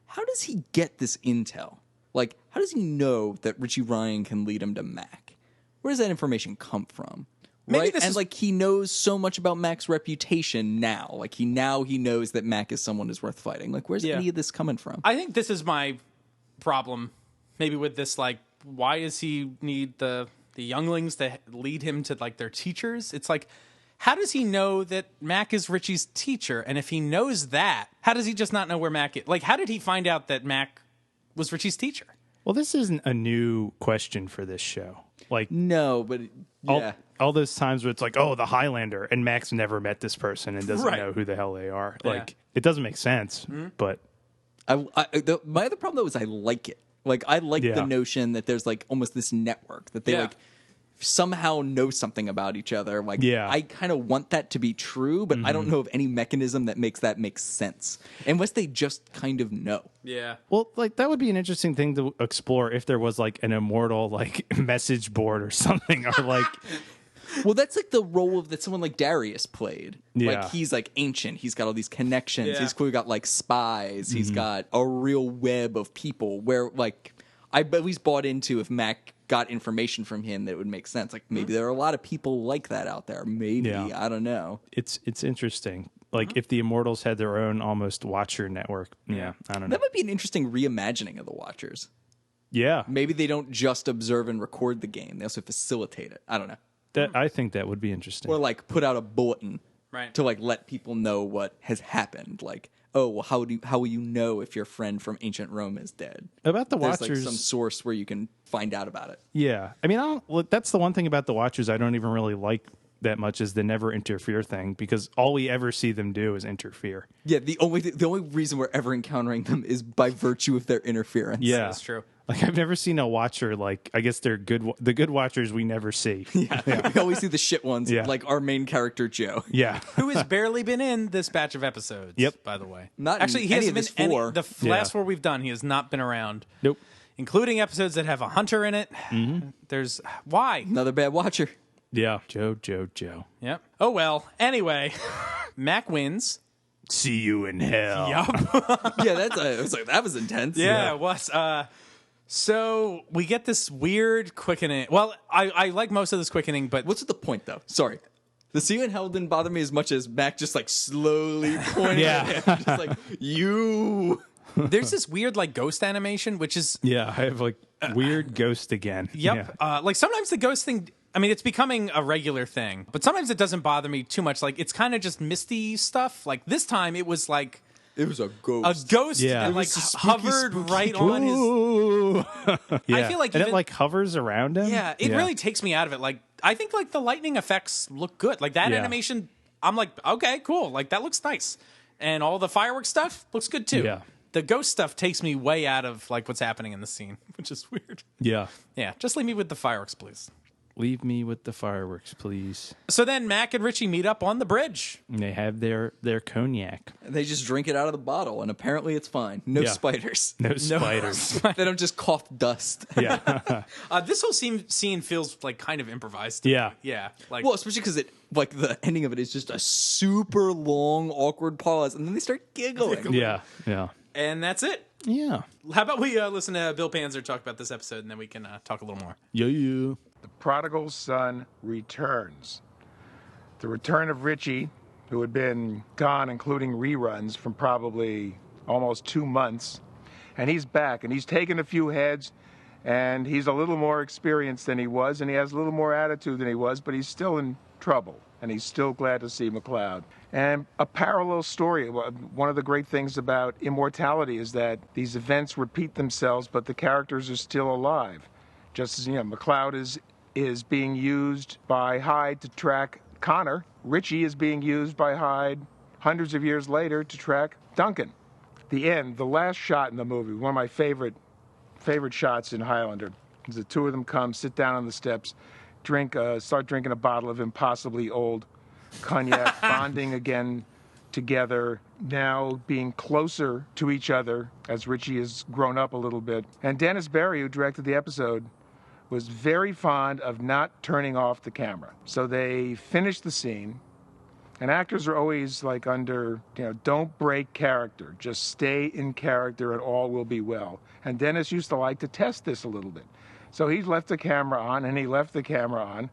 How does he get this intel? Like, how does he know that Richie Ryan can lead him to Mac? Where does that information come from?
Maybe
Right?
this
And
is-
like he knows so much about Mac's reputation now. Like he knows that Mac is someone who's worth fighting. Like where's
Yeah.
any of this coming from?
I think this is my problem, maybe with this. Like, why does he need the younglings to lead him to like their teachers? It's like, how does he know that Mac is Richie's teacher? And if he knows that, how does he just not know where Mac is? Like, how did he find out that Mac was Richie's teacher?
Well, this isn't a new question for this show. Like,
No, but yeah.
all those times where it's like, oh, the Highlander, and Max never met this person and doesn't
Right.
know who the hell they are.
Yeah.
Like, it doesn't make sense, but
My other problem though is I like it. Like I like
Yeah.
the notion that there's like almost this network that they
Yeah.
like somehow know something about each other. Like
Yeah.
I kind of want that to be true, but I don't know of any mechanism that makes that make sense unless they just kind of know.
Yeah.
well, like that would be an interesting thing to explore if there was like an immortal like message board or something, or like
Well, that's like the role of that someone like Darius played.
Yeah.
Like he's like ancient. He's got all these connections.
Yeah.
He's clearly got like spies. He's got a real web of people where like I at least bought into if Mac got information from him that it would make sense. Like maybe there are a lot of people like that out there. Maybe
Yeah.
I don't know.
it's interesting. Like if the immortals had their own almost Watcher network. Yeah, I don't know.
That might be an interesting reimagining of the Watchers.
Yeah,
Maybe they don't just observe and record the game; they also facilitate it. I don't know,
I think that would be interesting.
or like put out a bulletin
Right.
to like let people know what has happened. Like, oh, well, how will you know if your friend from ancient Rome is dead?
About the
There's
Watchers,
like some source where you can find out about it.
yeah. I mean, that's the one thing about the Watchers I don't even really like that much is the never interfere thing, because all we ever see them do is interfere.
Yeah, the only reason we're ever encountering them is by virtue of their interference.
Yeah,
That's true.
Like I've never seen a Watcher. Like I guess they're good. The good Watchers we never see.
Yeah. We always see the shit ones,
Yeah.
like our main character Joe.
Yeah.
Who has barely been in this batch of episodes.
Yep.
By the way,
Not in
actually, he
any
hasn't
of this
been
four.
the
Yeah.
last four we've done. He has not been around.
Nope.
Including episodes that have a hunter in it. There's why?
Another bad watcher.
Yeah. Joe.
Yep. Oh well. Anyway, Mac wins.
See you in hell.
Yup.
Yeah, I was like, that was intense.
Yeah, it was. So we get this weird quickening. Well, I like most of this quickening, but
What's the point, though? Sorry. The see you in hell didn't bother me as much as Mac just like slowly pointing at him. Just like, you.
there's this weird like ghost animation, which is
Yeah, I have like weird ghost again.
Yep.
Yeah.
Like sometimes the ghost thing, I mean, it's becoming a regular thing, but sometimes it doesn't bother me too much. Like it's kind of just misty stuff. Like this time it was like
It was a ghost.
a ghost
Yeah.
that
It
like
was a
hovered
spooky
right on his.
Ooh. Yeah.
I feel like
and
even-
it like hovers around him.
Yeah, it really takes me out of it. Like I think like the lightning effects look good. Like that
Yeah.
animation, I'm like, okay, cool. Like that looks nice. And all the fireworks stuff looks good too.
Yeah.
The ghost stuff takes me way out of like what's happening in the scene, which is weird.
Yeah.
Yeah, just leave me with the fireworks, please.
Leave me with the fireworks, please.
So then Mac and Richie meet up on the bridge.
And they have their cognac.
They just drink it out of the bottle, and apparently it's fine. No
Yeah.
spiders.
No spiders.
They don't just cough dust.
Yeah.
This whole scene feels like kind of improvised. to me.
Yeah.
Yeah. Like,
Well, especially because the ending of it is just a super long, awkward pause, and then they start giggling.
Yeah. Yeah.
and that's it.
Yeah.
How about we listen to Bill Panzer talk about this episode, and then we can talk a little more.
Yeah.
The Prodigal Son returns. The return of Richie, who had been gone, including reruns, from probably almost 2 months. And he's back, and he's taken a few heads, and he's a little more experienced than he was, and he has a little more attitude than he was, but he's still in trouble, and he's still glad to see McLeod. And a parallel story. One of the great things about immortality is that these events repeat themselves, but the characters are still alive. Just as, McLeod is being used by Hyde to track Connor. Richie is being used by Hyde hundreds of years later to track Duncan. The end, the last shot in the movie, one of my favorite shots in Highlander, is the two of them come, sit down on the steps, start drinking a bottle of impossibly old cognac, bonding again together, now being closer to each other as Richie has grown up a little bit. And Dennis Barry, who directed the episode, was very fond of not turning off the camera. So they finished the scene, and actors are always like under, don't break character. Just stay in character and all will be well. And Dennis used to like to test this a little bit. So he left the camera on, and he left the camera on.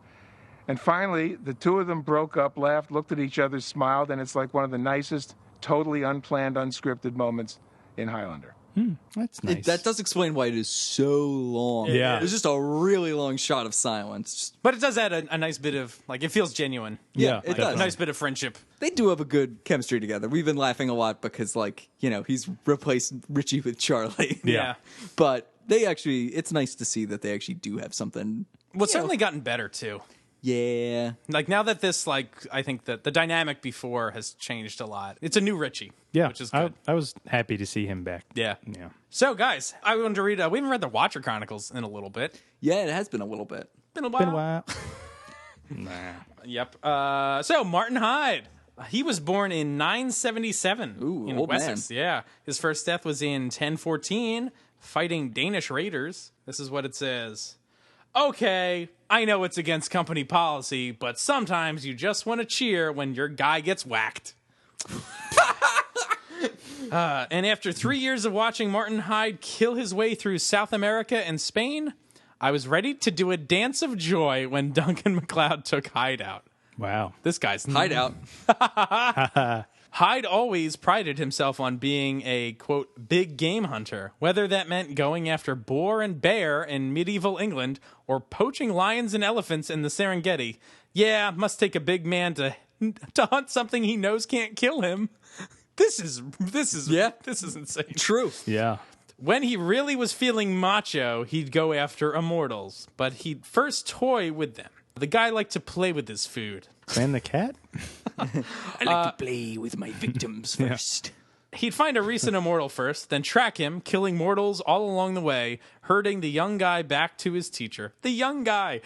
And finally, the two of them broke up, laughed, looked at each other, smiled, and it's like one of the nicest, totally unplanned, unscripted moments in Highlander.
That's nice.
That does explain why it is so long.
Yeah.
It's just a really long shot of silence.
But it does add a nice bit of, like, it feels genuine.
Yeah,
it
A
does.
nice bit of friendship.
They do have a good chemistry together. We've been laughing a lot because, he's replaced Richie with Charlie.
Yeah.
But it's nice to see that they actually do have something.
Well, it's certainly gotten better, too.
Yeah.
Like, now that this, I think that the dynamic before has changed a lot. It's a new Richie.
Yeah.
Which is good.
I was happy to see him back.
Yeah.
Yeah.
So, guys, I wanted to read, we haven't read the Watcher Chronicles in a little bit.
Yeah, it has been a little bit.
Been a while.
Been a while.
Yep. So Martin Hyde. He was born in 977
Ooh,
in
old
Wessex.
man.
Yeah. His first death was in 1014, fighting Danish raiders. This is what it says. Okay, I know it's against company policy, but sometimes you just want to cheer when your guy gets whacked. And after 3 years of watching Martin Hyde kill his way through South America and Spain, I was ready to do a dance of joy when Duncan MacLeod took Hyde out.
Wow.
This guy's
Hideout.
Hyde always prided himself on being a, quote, big game hunter, whether that meant going after boar and bear in medieval England or poaching lions and elephants in the Serengeti. Yeah, must take a big man to hunt something he knows can't kill him. This is insane.
True.
Yeah.
When he really was feeling macho, he'd go after immortals, but he'd first toy with them. The guy liked to play with his food.
And the cat?
I like to play with my victims first.
He'd find a recent immortal first, then track him, killing mortals all along the way, herding the young guy back to his teacher. The young guy!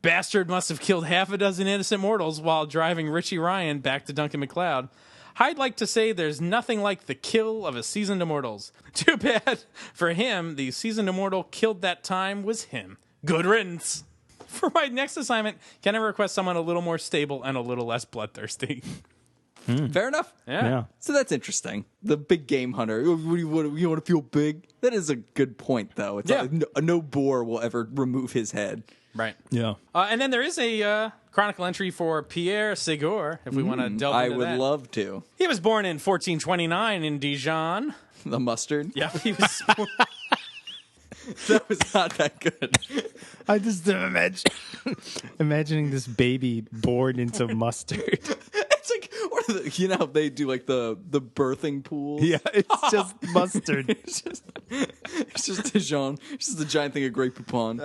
Bastard must have killed half a dozen innocent mortals while driving Richie Ryan back to Duncan MacLeod. I'd like to say there's nothing like the kill of a seasoned immortals. Too bad. For him, the seasoned immortal killed that time was him. Good riddance. For my next assignment, can I request someone a little more stable and a little less bloodthirsty?
Fair enough.
Yeah.
So that's interesting. The big game hunter. You want to feel big? That is a good point, though. It's like no boar will ever remove his head.
Right.
Yeah.
And then there is a chronicle entry for Pierre Ségur, if we want to delve into that.
I would love to.
He was born in 1429 in Dijon.
The mustard.
Yeah, he was.
That was not that good.
I just imagining this baby born into mustard.
It's like, what are you know, they do like the birthing pools.
Yeah, it's just mustard.
It's just Dijon. It's just a giant thing of Grey Poupon.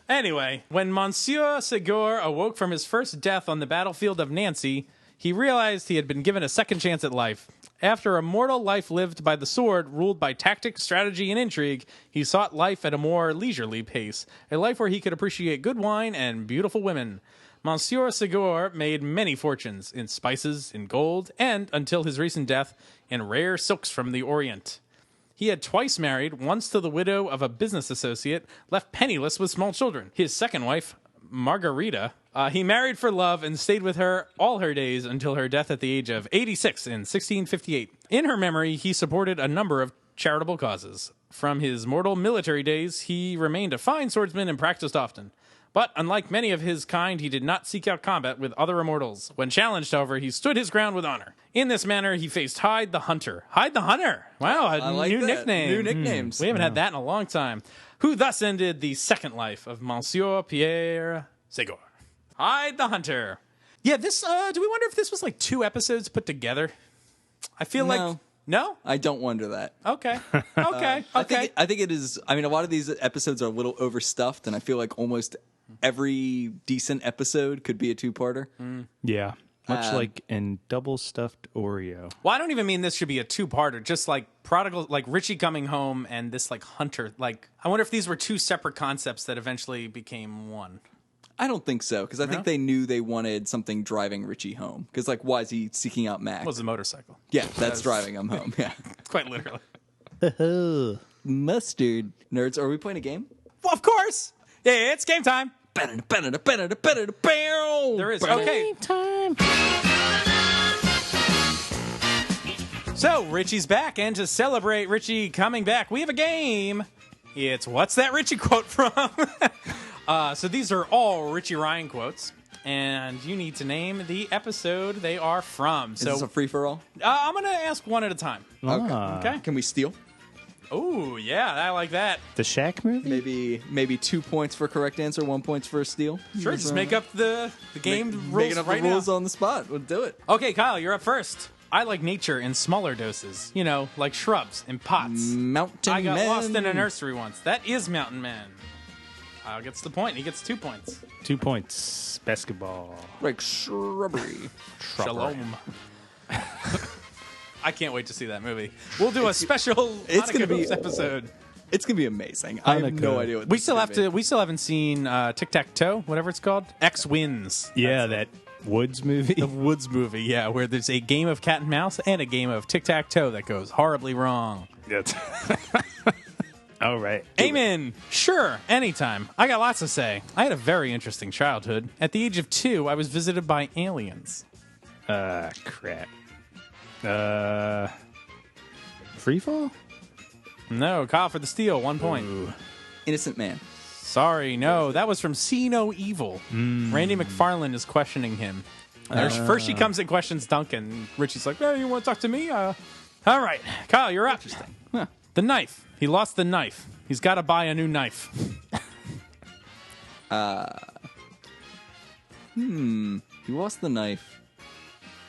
Anyway, when Monsieur Ségur awoke from his first death on the battlefield of Nancy, he realized he had been given a second chance at life. After a mortal life lived by the sword, ruled by tactics, strategy, and intrigue, he sought life at a more leisurely pace, a life where he could appreciate good wine and beautiful women. Monsieur Ségur made many fortunes in spices, in gold, and, until his recent death, in rare silks from the Orient. He had twice married, once to the widow of a business associate, left penniless with small children. His second wife, Margarita, he married for love and stayed with her all her days until her death at the age of 86 in 1658. In her memory, he supported a number of charitable causes. From his mortal military days, he remained a fine swordsman and practiced often. But unlike many of his kind, he did not seek out combat with other immortals. When challenged, however, he stood his ground with honor. In this manner, he faced Hyde the Hunter. Hyde the Hunter! Wow, new nickname.
New nicknames.
We haven't had that in a long time. Who thus ended the second life of Monsieur Pierre Ségur. Hyde the Hunter. Yeah, this, do we wonder if this was like 2 episodes put together? I feel like... No?
I don't wonder that.
Okay. Okay. Okay.
I think it is. I mean, a lot of these episodes are a little overstuffed, and I feel like almost every decent episode could be a 2-parter.
Yeah. Much like in Double Stuffed Oreo.
Well, I don't even mean this should be a 2-parter. Just like Prodigal, like Richie coming home and this like Hunter. Like, I wonder if these were 2 separate concepts that eventually became one.
I don't think so, because I think they knew they wanted something driving Richie home. Because, like, why is he seeking out Mac?
It was a motorcycle.
Yeah, that's driving him home. Yeah.
Quite literally.
Mustard. Nerds, are we playing a game?
Well, of course. Yeah, it's game time. There is. Okay.
Game time.
So, Richie's back, and to celebrate Richie coming back, we have a game. It's What's That Richie Quote From? So these are all Richie Ryan quotes, and you need to name the episode they are from.
Is this a free-for-all?
I'm going to ask one at a time. Okay.
Can we steal?
Oh, yeah, I like that.
The Shaq movie?
Maybe 2 points for correct answer, 1 point for a steal.
Sure, just make up the game rules
Making up
right
the rules
now.
on the spot. We'll do it.
Okay, Kyle, you're up first. I like nature in smaller doses. You know, like shrubs and pots.
Mountain
I got
Man.
lost in a nursery once. That is Mountain Man. Kyle gets the point. He gets 2 points.
2 points. Basketball.
Like shrubbery.
Shalom. I can't wait to see that movie. We'll do a special
It's gonna be-
episode.
It's going to be amazing. I have no idea what
We
this
still
is
have
gonna
to. We still haven't seen Tic-Tac-Toe, whatever it's called. X Wins.
Yeah, that Woods movie.
The Woods movie, yeah, where there's a game of cat and mouse and a game of tic-tac-toe that goes horribly wrong.
That's all right.
Amen. Sure, anytime. I got lots to say. I had a very interesting childhood. At the age of 2, I was visited by aliens.
Crap. Freefall?
No, Kyle for the steal, 1 point.
Ooh.
Innocent Man.
Sorry, no, that was from See No Evil. Randy McFarlane is questioning him. First she comes and questions Duncan. Richie's like, hey, you want to talk to me? All right, Kyle, you're up. Interesting.
Huh.
The knife. He lost the knife. He's got to buy a new knife.
He lost the knife.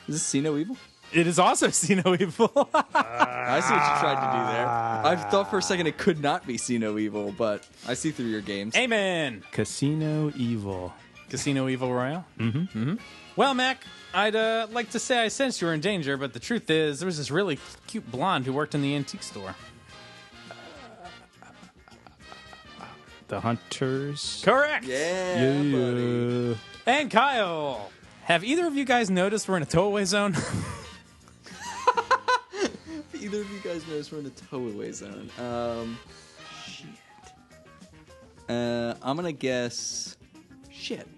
Is this See No Evil?
It is also See No Evil.
I see what you tried to do there. I thought for a second it could not be See No Evil, but I see through your games.
Amen.
Casino Evil.
Casino Evil Royale? Well, Mac, I'd like to say I sensed you were in danger, but the truth is there was this really cute blonde who worked in the antique store.
The Hunters.
Correct.
Yeah, buddy.
And Kyle, have either of you guys noticed we're in a towaway zone?
Either of you guys knows we're in a towaway zone. Shit. I'm gonna guess. Shit.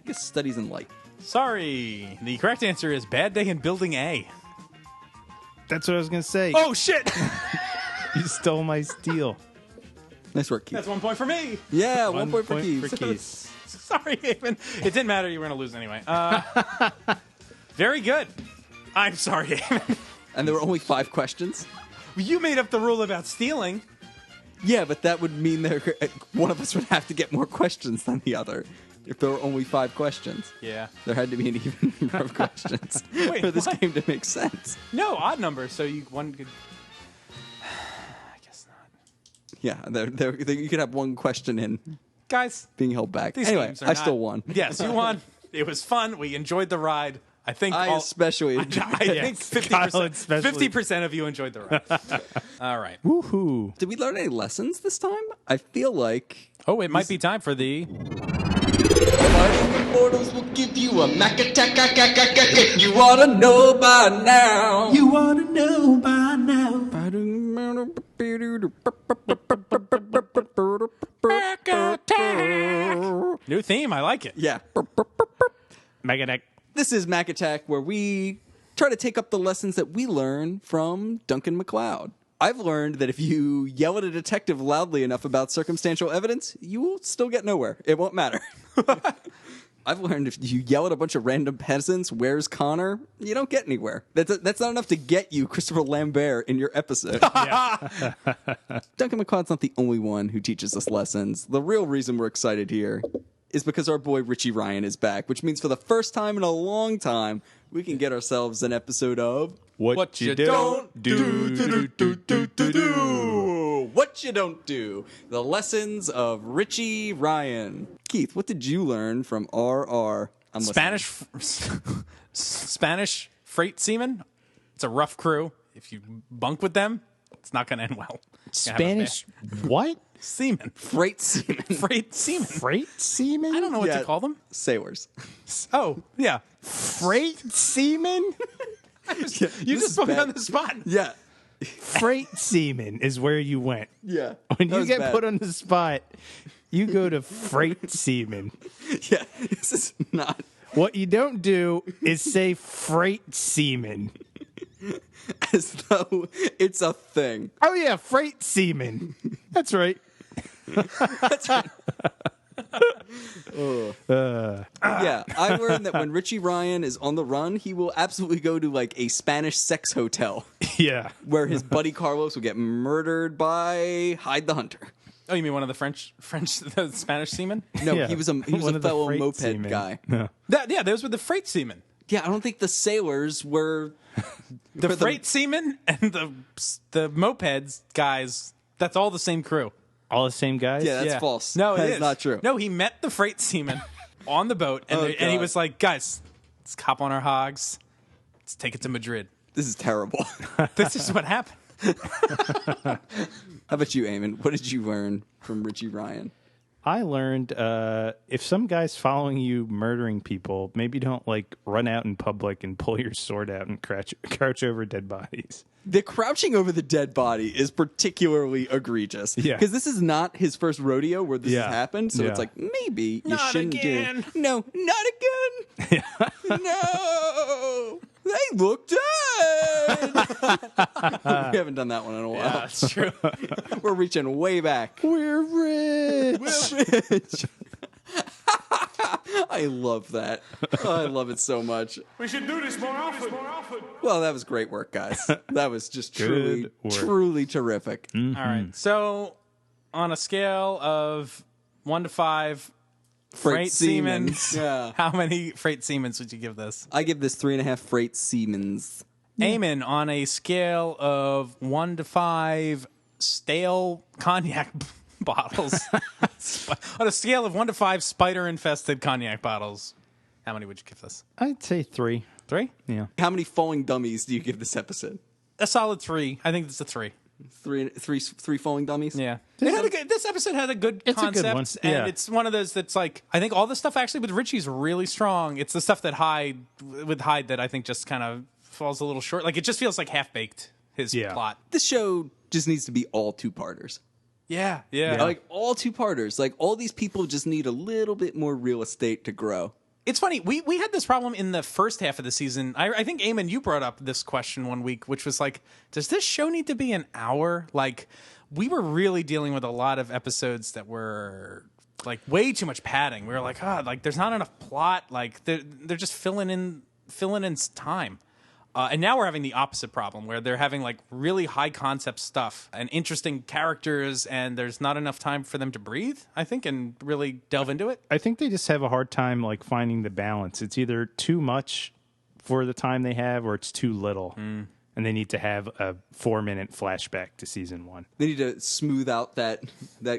guess studies in light.
Sorry. The correct answer is Bad Day in Building A.
That's what I was going to say.
Oh, shit!
You stole my steal.
Nice work, Keith.
That's 1 point for me.
Yeah, 1 point for Keith.
Keith.
Sorry, Eamon. It didn't matter. You were going to lose anyway. Very good. I'm sorry, Eamon.
And there were only 5 questions?
You made up the rule about stealing.
Yeah, but that would mean one of us would have to get more questions than the other. If there were only 5 questions.
Yeah.
There had to be an even number of questions
Wait,
for this
what?
game to make sense.
No, odd number, so one could... I guess not.
Yeah, you could have one question in
Guys,
being held back.
these
Anyway,
games are
I
not-
still won.
Yes, you won. It was fun. We enjoyed the ride. I think
I especially
I
enjoyed
think
Kyle especially.
50% of you enjoyed the ride. All right.
Woohoo.
Did we learn any lessons this time? I feel like
Oh, it might be time for the...
fighting immortals will give you a Mac attack. You ought to know by now.
You ought to know by now. New theme. I like it.
Yeah.
Megadec.
This is Mac Attack, where we try to take up the lessons that we learn from Duncan MacLeod. I've learned that if you yell at a detective loudly enough about circumstantial evidence, you will still get nowhere. It won't matter. I've learned if you yell at a bunch of random peasants, "Where's Connor?" you don't get anywhere. That's not enough to get you Christopher Lambert in your episode. Duncan MacLeod's not the only one who teaches us lessons. The real reason we're excited here is because our boy Richie Ryan is back, which means for the first time in a long time, we can get ourselves an episode of
What you don't do.
What You Don't Do. The lessons of Richie Ryan. Keith, what did you learn from RR? I'm listening.
Spanish freight seamen. It's a rough crew. If you bunk with them, it's not going to end well. You're gonna have a
Spanish what?
seamen.
Freight seamen.
Freight seamen.
Freight seaman?
I don't know what
Yeah.
to call them.
Sailors.
Oh, yeah.
Freight seaman?
You
this
just
is
put me
bad.
on the spot.
Yeah.
Freight seaman is where you went.
Yeah.
When
That
you
was
get
bad.
put on the spot, you go to freight seaman.
Yeah. This is not.
What you don't do is say freight seaman.
As though it's a thing.
Oh, yeah, freight seaman. That's right.
Yeah, I learned that when Richie Ryan is on the run, he will absolutely go to like a Spanish sex hotel
Yeah.
where his buddy Carlos will get murdered by Hyde the Hunter.
Oh, you mean one of the the Spanish seamen?
No,
Yeah.
he was a
One of the
fellow
freight
moped
seamen.
guy.
No.
Yeah, those were the freight seamen.
Yeah, I don't think the sailors were
The
for
freight seamen and the mopeds guys, that's all the same crew.
All the same guys?
Yeah, that's false.
No,
That
it
is not true.
No, he met the freight seamen on the boat, and,
Oh,
and he
God.
was like, guys, let's hop on our hogs. Let's take it to Madrid.
This is terrible.
This is what happened.
How about you, Eamon? What did you learn from Richie Ryan?
I learned if some guy's following you murdering people, maybe don't like run out in public and pull your sword out and crouch over dead bodies.
The crouching over the dead body is particularly egregious.
Yeah.
Because this is not his first rodeo where this
Yeah.
has happened. So
Yeah.
it's like, maybe you
Not
shouldn't
again.
do. No, not again. No. They look dead. We haven't done that one in a while.
Yeah, that's true.
We're reaching way back.
We're rich.
I love that. I love it so much.
We should do this more often.
Well, that was great work, guys. That was just truly,
Good work.
truly terrific.
All right. So, on a scale of 1 to 5, freight seamen,
Yeah.
how many freight seamen would you give this?
I give this 3.5 freight Siemens.
Eamon, on a scale of 1 to 5, stale cognac bottles. On a scale of 1 to 5, spider-infested cognac bottles, how many would you give this?
I'd say 3.
3?
Yeah.
How many falling dummies do you give this episode?
A solid 3. I think it's a 3.
Three falling dummies?
Yeah. This episode had a good
It's a good
concept,
one,
and
yeah.
it's one of those that's like, I think all the stuff actually with Richie's really strong. It's the stuff that Hyde that I think just kind of falls a little short. Like, it just feels like half-baked, his
Yeah.
plot.
This show just needs to be all two-parters.
Yeah.
Like, all two-parters. Like, all these people just need a little bit more real estate to grow.
It's funny. We had this problem in the first half of the season. I think, Eamon, you brought up this question one week, which was like, does this show need to be an hour? Like, we were really dealing with a lot of episodes that were like way too much padding. We were like, like there's not enough plot. Like they're just filling in time. And now we're having the opposite problem where they're having like really high concept stuff and interesting characters, and there's not enough time for them to breathe, I think, and really delve into it.
I think they just have a hard time like finding the balance. It's either too much for the time they have or it's too little. And they need to have a 4-minute flashback to season 1.
They need to smooth out that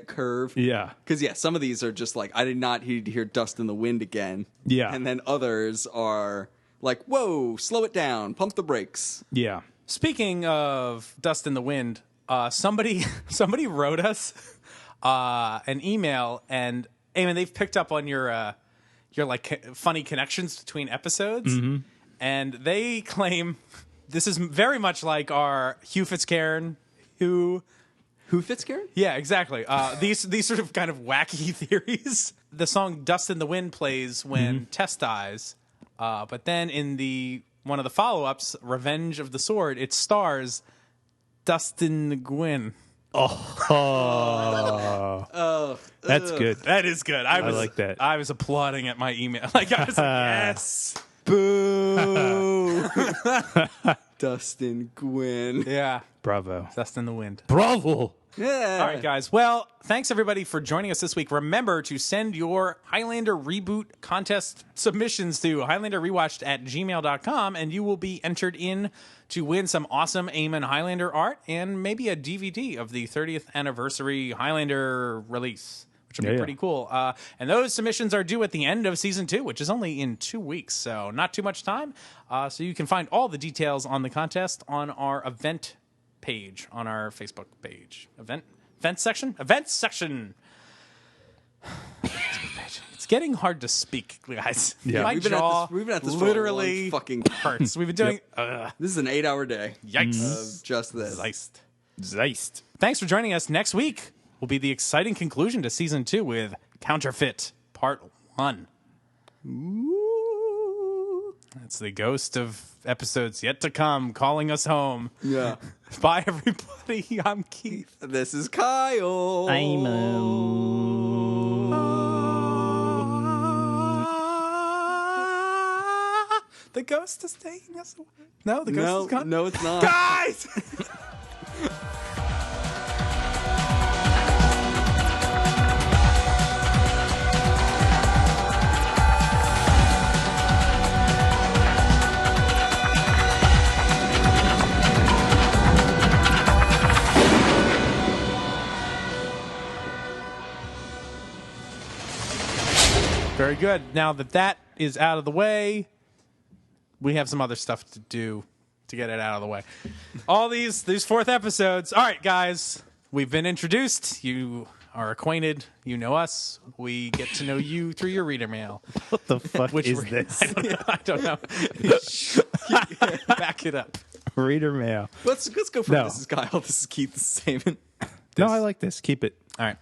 curve.
Yeah.
Because, some of these are just like, I did not need to hear Dust in the Wind again.
Yeah.
And then others are like, whoa, slow it down, pump the brakes.
Yeah.
Speaking of Dust in the Wind, somebody wrote us an email, and Eamon, they've picked up on your like funny connections between episodes, and they claim this is very much like our Hugh Fitzcairn, Who
Fitzcairn?
Yeah, exactly. These sort of kind of wacky theories. The song "Dust in the Wind" plays when Tess dies, but then in one of the follow-ups, "Revenge of the Sword," it stars Dustin Gwynn.
That's good.
That is good. I
like that.
I was applauding at my email. Like I was like, yes. Boo.
Dustin Gwynn.
Yeah.
Bravo.
Dust in the Wind.
Bravo.
Yeah.
All right, guys. Well, thanks everybody for joining us this week. Remember to send your Highlander reboot contest submissions to HighlanderRewatched@gmail.com, and you will be entered in to win some awesome Eamon Highlander art and maybe a DVD of the 30th anniversary Highlander release, which will be pretty cool. And those submissions are due at the end of season 2, which is only in 2 weeks, so not too much time. So you can find all the details on the contest on our event page on our Facebook page. Event section. It's getting hard to speak, guys.
Yeah.
My
We've been at this for
literally
a long fucking
hurts. We've been doing
This is an 8-hour day.
yikes.
Of just this.
Zeist.
Thanks for joining us. Next week will be the exciting conclusion to season 2 with Counterfeit Part 1. That's the ghost of episodes yet to come calling us home.
Yeah.
Bye, everybody. I'm Keith.
This is Kyle.
The ghost is taking us away. No, the ghost is gone.
No, it's not.
Guys! Very good. Now that is out of the way, we have some other stuff to do to get it out of the way. All these 4th episodes. All right, guys, we've been introduced. You are acquainted. You know us. We get to know you through your reader mail.
What the fuck is this?
I don't know. Back it up.
Reader mail.
Let's go for
No.
This is Kyle. This is Keith. This is Eamon.
No, I like this. Keep it.
All right.